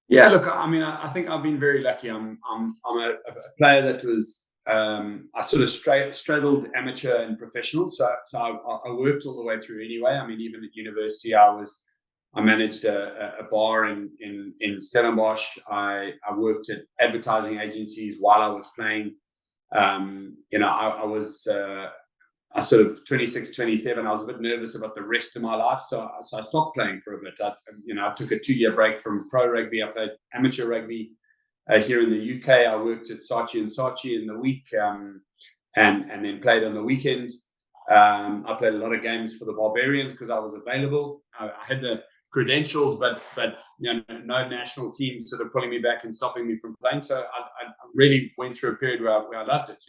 Speaker 3: Yeah, look, I mean, I think I've been very lucky. I'm a player that was. I sort of straddled amateur and professional, so I worked all the way through anyway. I mean, even at university, I managed a bar in Stellenbosch. I worked at advertising agencies while I was playing. I sort of 26, 27. I was a bit nervous about the rest of my life, so I stopped playing for a bit. I took a 2-year break from pro rugby. I played amateur rugby. Here in the UK, I worked at Saatchi and Saatchi in the week, and then played on the weekend. I played a lot of games for the Barbarians because I was available. I had the credentials, but no national team sort of pulling me back and stopping me from playing. So I really went through a period where I loved it,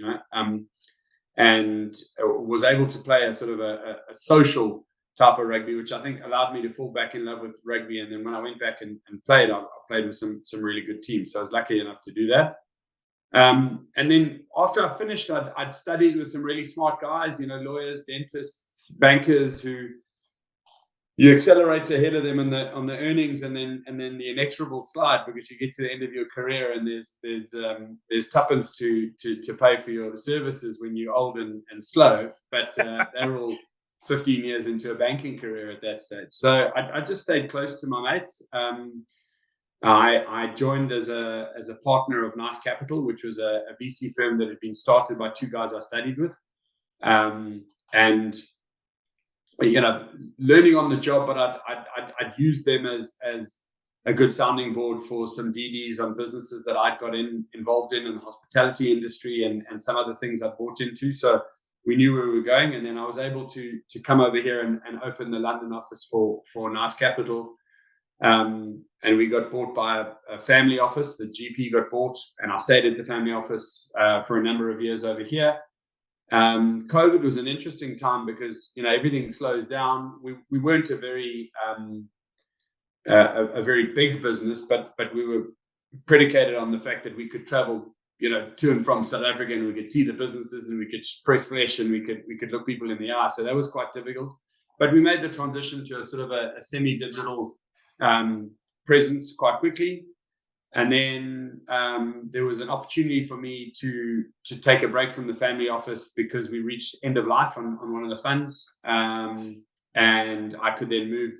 Speaker 3: and was able to play a sort of a social type of rugby, which I think allowed me to fall back in love with rugby. And then when I went back and played, I played with some really good teams. So I was lucky enough to do that. And then after I finished, I'd studied with some really smart guys, lawyers, dentists, bankers, who you accelerate ahead of them on the earnings, and then the inexorable slide, because you get to the end of your career and there's tuppence to pay for your services when you're old and slow. But they're all 15 years into a banking career at that stage. So I just stayed close to my mates. I joined as a partner of Knife Capital, which was a VC firm that had been started by two guys I studied with, and learning on the job. But I'd used them as a good sounding board for some DDs on businesses that I'd got involved in the hospitality industry and some other things I bought into. So we knew where we were going, and then I was able to come over here and open the London office for Knife Capital. And we got bought by a family office. The GP got bought, and I stayed at the family office for a number of years over here. COVID was an interesting time because everything slows down. We weren't a very big business, but we were predicated on the fact that we could travel to and from South Africa, and we could see the businesses, and we could press flesh, and we could look people in the eye. So that was quite difficult. But we made the transition to a sort of a semi-digital presence quite quickly. And then there was an opportunity for me to take a break from the family office because we reached end of life on one of the funds. And I could then move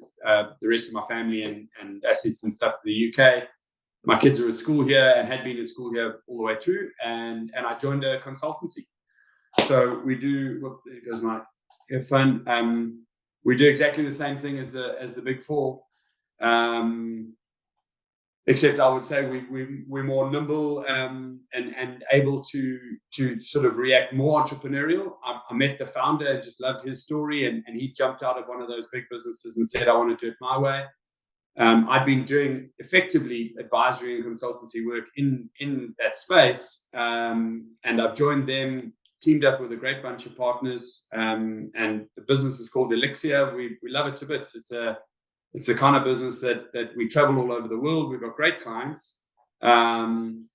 Speaker 3: the rest of my family and assets and stuff to the UK. My kids are at school here and had been at school here all the way through. And I joined a consultancy. So we do, there goes my earphone. We do exactly the same thing as the Big Four. Except I would say we're more nimble and able to sort of react more entrepreneurial. I met the founder and just loved his story, and he jumped out of one of those big businesses and said, I want to do it my way. I'd been doing effectively advisory and consultancy work in that space, and I've joined them, teamed up with a great bunch of partners, and the business is called Elixir. We love it to bits. It's a kind of business that we travel all over the world. We've got great clients. And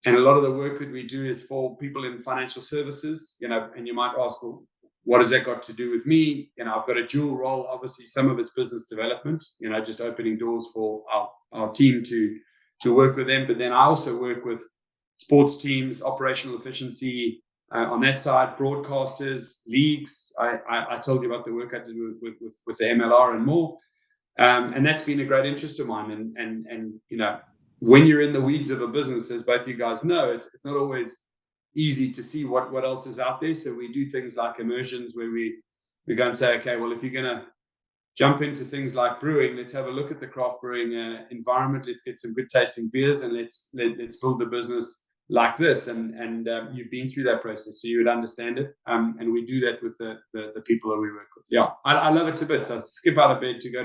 Speaker 3: a lot of the work that we do is for people in financial services, and you might ask, well, what has that got to do with me? I've got a dual role. Obviously, some of it's business development, just opening doors for our team to work with them. But then I also work with sports teams, operational efficiency on that side, broadcasters, leagues. I told you about the work I did with the MLR and more. And that's been a great interest of mine. And when you're in the weeds of a business, as both you guys know, it's not always easy to see what else is out there. So we do things like immersions where we go and say, okay, well, if you're going to jump into things like brewing, let's have a look at the craft brewing environment. Let's get some good tasting beers, and let's build the business like this. And you've been through that process, so you would understand it. And we do that with the people that we work with. Yeah, I love it to bits. I skip out of bed to go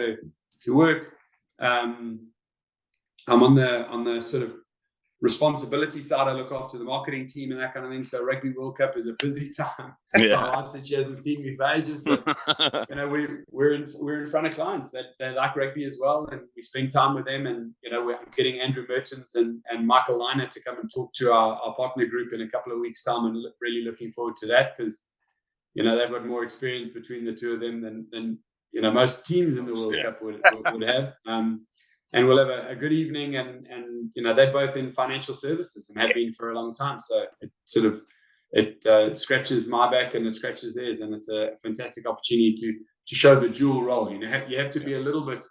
Speaker 3: to work. I'm on the sort of responsibility side. I look after the marketing team and that kind of thing. So Rugby World Cup is a busy time.
Speaker 4: Yeah.
Speaker 3: My wife said she hasn't seen me for ages, but we're in front of clients that like rugby as well, and we spend time with them. And we're getting Andrew Mertens and Michael Liner to come and talk to our partner group in a couple of weeks' time, and really looking forward to that because they've got more experience between the two of them than most teams in the World Cup would have. And we'll have a good evening, and they're both in financial services and have been for a long time. So it sort of scratches my back and it scratches theirs, and it's a fantastic opportunity to show the dual role. You have to be a little bit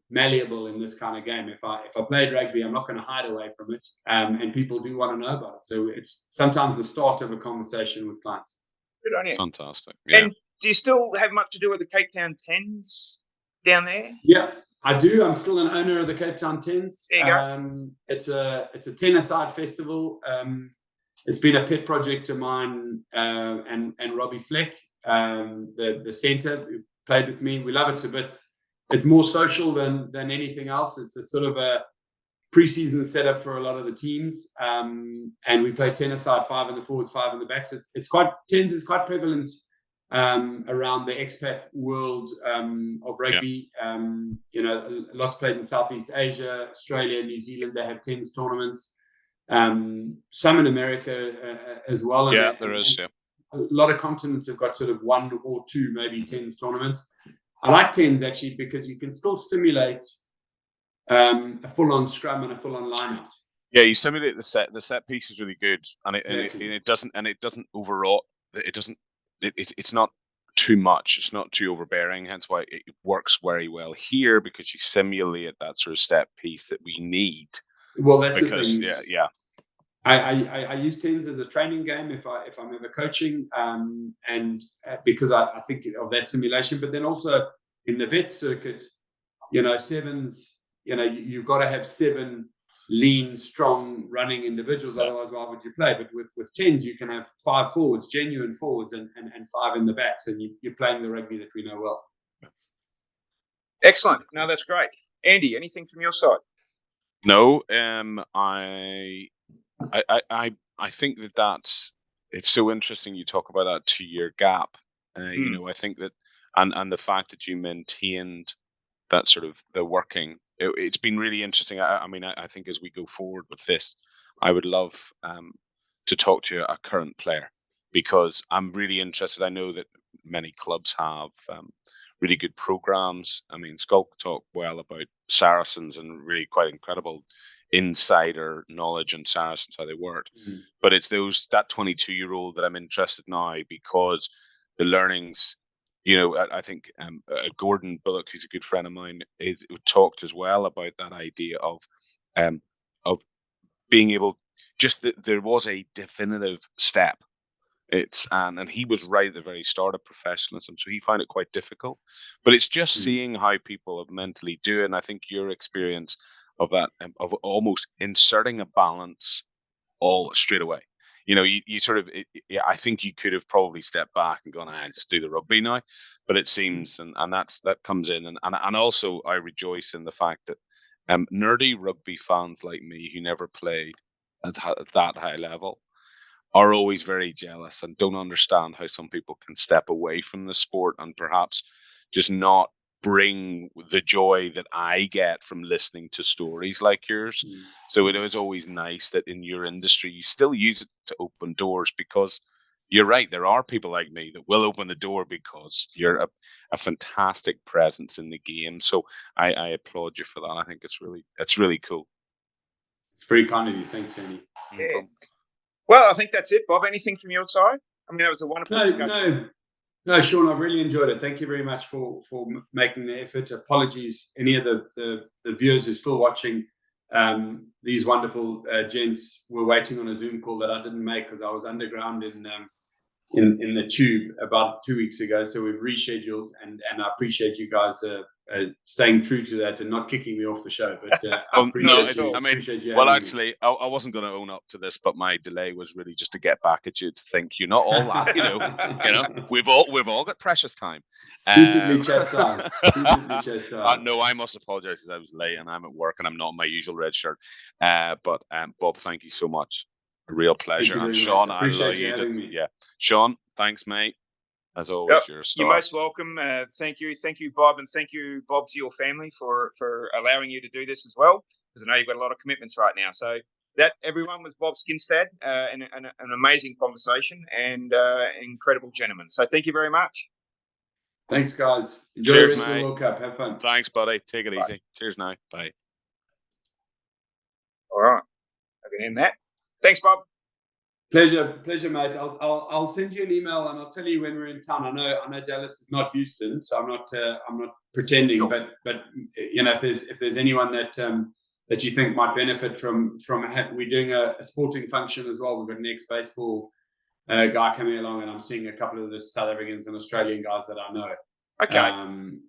Speaker 3: malleable in this kind of game. If I played rugby, I'm not going to hide away from it, and people do want to know about it. So it's sometimes the start of a conversation with clients.
Speaker 1: Good on you.
Speaker 4: Fantastic. Yeah.
Speaker 1: And do you still have much to do with the Cape Town Tens down there?
Speaker 3: Yeah. I do. I'm still an owner of the Cape Town Tens.
Speaker 1: There you go.
Speaker 3: It's a 10-a-side festival. It's been a pet project of mine and Robbie Fleck, the centre, who played with me. We love it to bits. It's more social than anything else. It's a sort of a pre-season setup for a lot of the teams, and we play 10-a-side, 5 in the forwards, 5 in the backs. It's quite tens is quite prevalent around the expat world of rugby. Lots played in Southeast Asia, Australia, New Zealand. They have tens tournaments. Some in America as well.
Speaker 4: Yeah, there is. Yeah,
Speaker 3: a lot of continents have got sort of 1 or 2, maybe tens tournaments. I like tens actually because you can still simulate a full-on scrum and a full-on line-out.
Speaker 4: Yeah, you simulate the set. The set piece is really good, and it doesn't overwrought. It's not too much. It's not too overbearing. Hence why it works very well here, because you simulate that sort of set piece that we need.
Speaker 3: Well, that's the thing.
Speaker 4: Yeah.
Speaker 3: I use tens as a training game if I'm ever coaching, and because I think of that simulation. But then also in the vet circuit, sevens. You've got to have 7 lean, strong, running individuals. Yeah. Otherwise, why would you play? But with tens, you can have 5 forwards, genuine forwards, and 5 in the backs, and you're playing the rugby that we know well.
Speaker 1: Excellent. No, that's great. Andy, anything from your side?
Speaker 4: No, I think that's it's so interesting you talk about that 2-year gap. I think that and the fact that you maintained that sort of the working. It's been really interesting. I think as we go forward with this, I would love to talk to a current player, because I'm really interested. I know that many clubs have really good programs. I mean, Skulk talked well about Saracens and really quite incredible insider knowledge on Saracens, how they work. Mm-hmm. But it's that 22-year-old that I'm interested now, because the learnings. I think Gordon Bullock, who's a good friend of mine, talked as well about that idea of being able. Just that there was a definitive step. And he was right at the very start of professionalism, so he found it quite difficult. But it's just seeing how people mentally do it, and I think your experience of that, of almost inserting a balance all straight away. You sort of, I think you could have probably stepped back and gone, I just do the rugby now. But it seems, and that comes in. And also I rejoice in the fact that nerdy rugby fans like me who never played at that high level are always very jealous and don't understand how some people can step away from the sport and perhaps just not bring the joy that I get from listening to stories like yours. So it was always nice that in your industry you still use it to open doors, because you're right, there are people like me that will open the door because you're a fantastic presence in the game. So I applaud you for that. I think it's really cool.
Speaker 3: It's very kind of you. Thanks, Andy.
Speaker 1: Yeah. Well, I think that's it, Bob. Anything from your side? I mean, that was a wonderful discussion.
Speaker 3: No, Sean, I've really enjoyed it. Thank you very much for making the effort. Apologies, any of the viewers who are still watching. These wonderful gents were waiting on a Zoom call that I didn't make because I was underground in the tube about 2 weeks ago. So we've rescheduled, and I appreciate you guys staying true to that and not kicking me off the show. But I
Speaker 4: wasn't going to own up to this, but my delay was really just to get back at you, to think you're not all that. We've all got precious time.
Speaker 3: Suitably chastised.
Speaker 4: No, I must apologise because I was late and I'm at work and I'm not in my usual red shirt. But Bob, thank you so much. A real pleasure. And Sean, I appreciate you having me. Yeah, Sean, thanks, mate. As always, you're
Speaker 1: most welcome. Thank you, Bob, and thank you, Bob, to your family for allowing you to do this as well, because I know you've got a lot of commitments right now. So that, everyone, was Bob Skinstad, and an amazing conversation and incredible gentleman. So thank you very much.
Speaker 3: Thanks, guys. Enjoy the rest of the World Cup. Have fun.
Speaker 4: Thanks, buddy. Take it easy. Cheers now. Bye.
Speaker 1: All right. I can end that. Thanks, Bob.
Speaker 3: Pleasure, mate. I'll send you an email and I'll tell you when we're in town. I know Dallas is not Houston, so I'm not pretending. Sure. But if there's anyone that you think might benefit from we're doing a sporting function as well. We've got an ex-baseball guy coming along, and I'm seeing a couple of the South Africans and Australian guys that I know.
Speaker 1: Okay.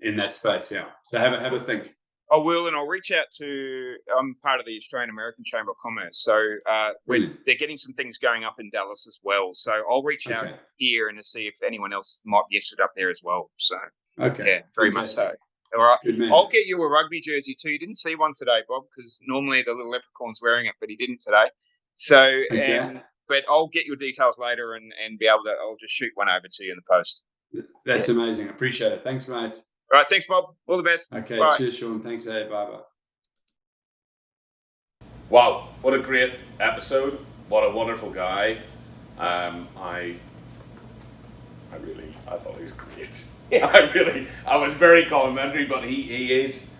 Speaker 3: In that space, yeah. So have a think.
Speaker 1: I will, and I'll reach out to. I'm part of the Australian American Chamber of Commerce, so they're getting some things going up in Dallas as well. So I'll reach out here and to see if anyone else might be interested up there as well. So yeah, very much so. All right, I'll get you a rugby jersey too. You didn't see one today, Bob, because normally the little leprechaun's wearing it, but he didn't today. So, but I'll get your details later and be able to. I'll just shoot one over to you in the post.
Speaker 3: That's amazing. I appreciate it. Thanks, mate.
Speaker 1: All right, thanks, Bob. All the best.
Speaker 3: Okay,
Speaker 1: Bye.
Speaker 3: cheers, Sean. Thanks, Bye-bye.
Speaker 2: Wow, what a great episode. What a wonderful guy. I thought he was great. I was very complimentary, but he is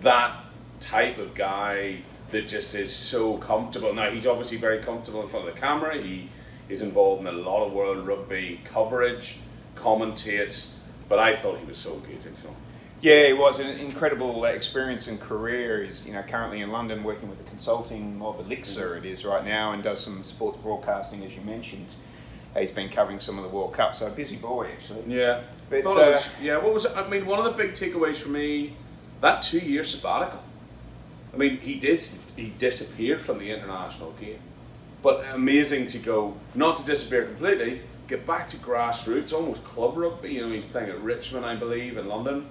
Speaker 2: that type of guy that just is so comfortable. Now, he's obviously very comfortable in front of the camera. He is involved in a lot of World Rugby coverage, commentates, but I thought he was so engaging. So.
Speaker 5: Yeah, it was an incredible experience and career. He's currently in London working with the consulting of Elixir, it is right now, and does some sports broadcasting, as you mentioned. He's been covering some of the World Cup, so a busy boy actually.
Speaker 2: Yeah.
Speaker 5: But,
Speaker 2: what was? I mean, one of the big takeaways for me, that 2-year sabbatical. I mean, he disappeared from the international game, but amazing to go, not to disappear completely, get back to grassroots, almost club rugby. You know, he's playing at Richmond, I believe, in London,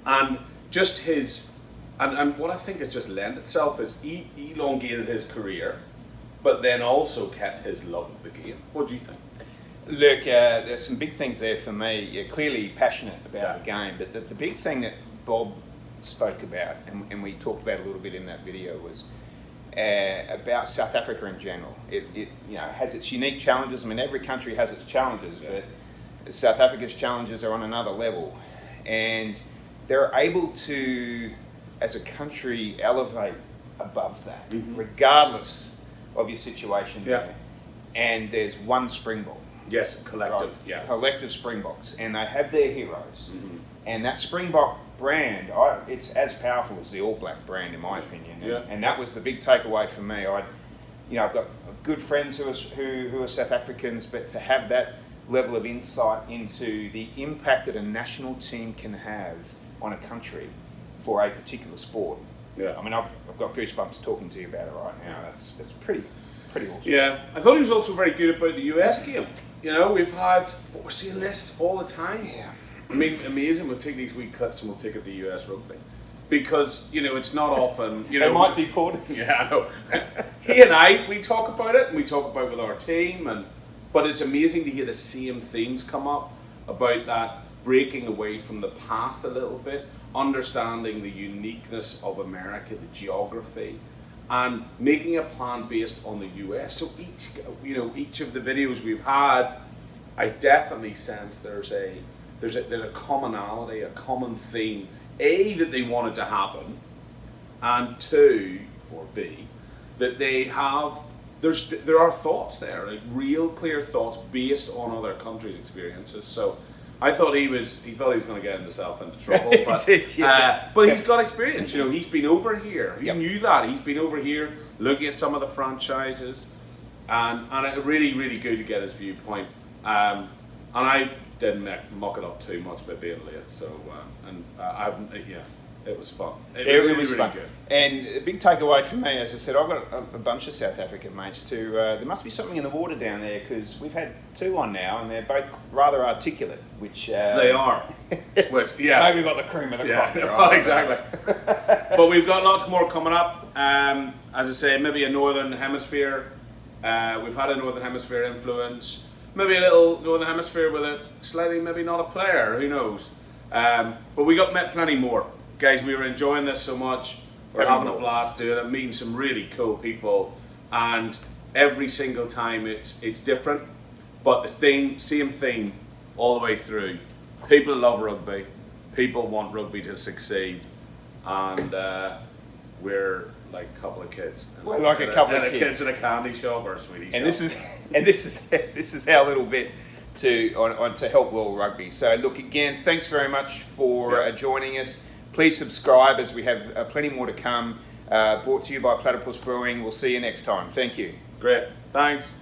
Speaker 2: and just his, and what I think has just lent itself is he elongated his career, but then also kept his love of the game. What do you think?
Speaker 5: Look, there's some big things there for me. You're clearly passionate about the game, but the big thing that Bob spoke about, and we talked about a little bit in that video, was about South Africa in general. It has its unique challenges. I mean, every country has its challenges, but South Africa's challenges are on another level, and they're able to, as a country, elevate above that, regardless of your situation there. And there's one Springbok.
Speaker 2: Yes, collective.
Speaker 5: Right? Collective Springboks, and they have their heroes. And that Springbok brand, it's as powerful as the All Black brand, in my opinion. And that was the big takeaway for me. I've got good friends who are South Africans, but to have that level of insight into the impact that a national team can have on a country for a particular sport. I mean, I've got goosebumps talking to you about it right now. That's pretty awesome.
Speaker 2: Yeah, I thought he was also very good about the US game. You know, we're seeing this all the time.
Speaker 5: Yeah.
Speaker 2: I mean, amazing. We'll take these wee cuts and we'll take it to US rugby. Because, it's not often,
Speaker 5: They might deport us.
Speaker 2: Yeah, I know. He and we talk about it, and we talk about it with our team, but it's amazing to hear the same things come up about that breaking away from the past a little bit, understanding the uniqueness of America, the geography, and making a plan based on the US. So each of the videos we've had, I definitely sense there's a commonality, a common theme. A, that they wanted to happen, and two, or B, that they have. There are thoughts there, like real clear thoughts based on other countries' experiences. So I thought he thought he was going to get himself into trouble, but but he's got experience. He's been over here. He knew that. He's been over here looking at some of the franchises, and it really, really good to get his viewpoint. And I didn't muck it up too much by being late. So it was fun. It was really fun. Good.
Speaker 5: And a big takeaway for me, as I said, I've got a bunch of South African mates too. There must be something in the water down there, because we've had 2 on now, and they're both rather articulate, which...
Speaker 2: they are.
Speaker 5: Maybe we've got the cream of the crop there.
Speaker 2: Well, exactly. But we've got lots more coming up. As I say, maybe a Northern Hemisphere. We've had a Northern Hemisphere influence. Maybe a little Northern Hemisphere with a slightly, maybe not a player, who knows. But we got met plenty more. Guys, we were enjoying this so much. We're having a blast doing it, meeting some really cool people, and every single time it's different, but the same thing all the way through. People love rugby, people want rugby to succeed, and we're like a couple of kids.
Speaker 5: We're like a couple of
Speaker 2: kids in a candy shop or a sweetie shop.
Speaker 5: This is our little bit to help World Rugby. So look, again, thanks very much for joining us. Please subscribe, as we have plenty more to come. Brought to you by Platypus Brewing. We'll see you next time. Thank you.
Speaker 2: Great. Thanks.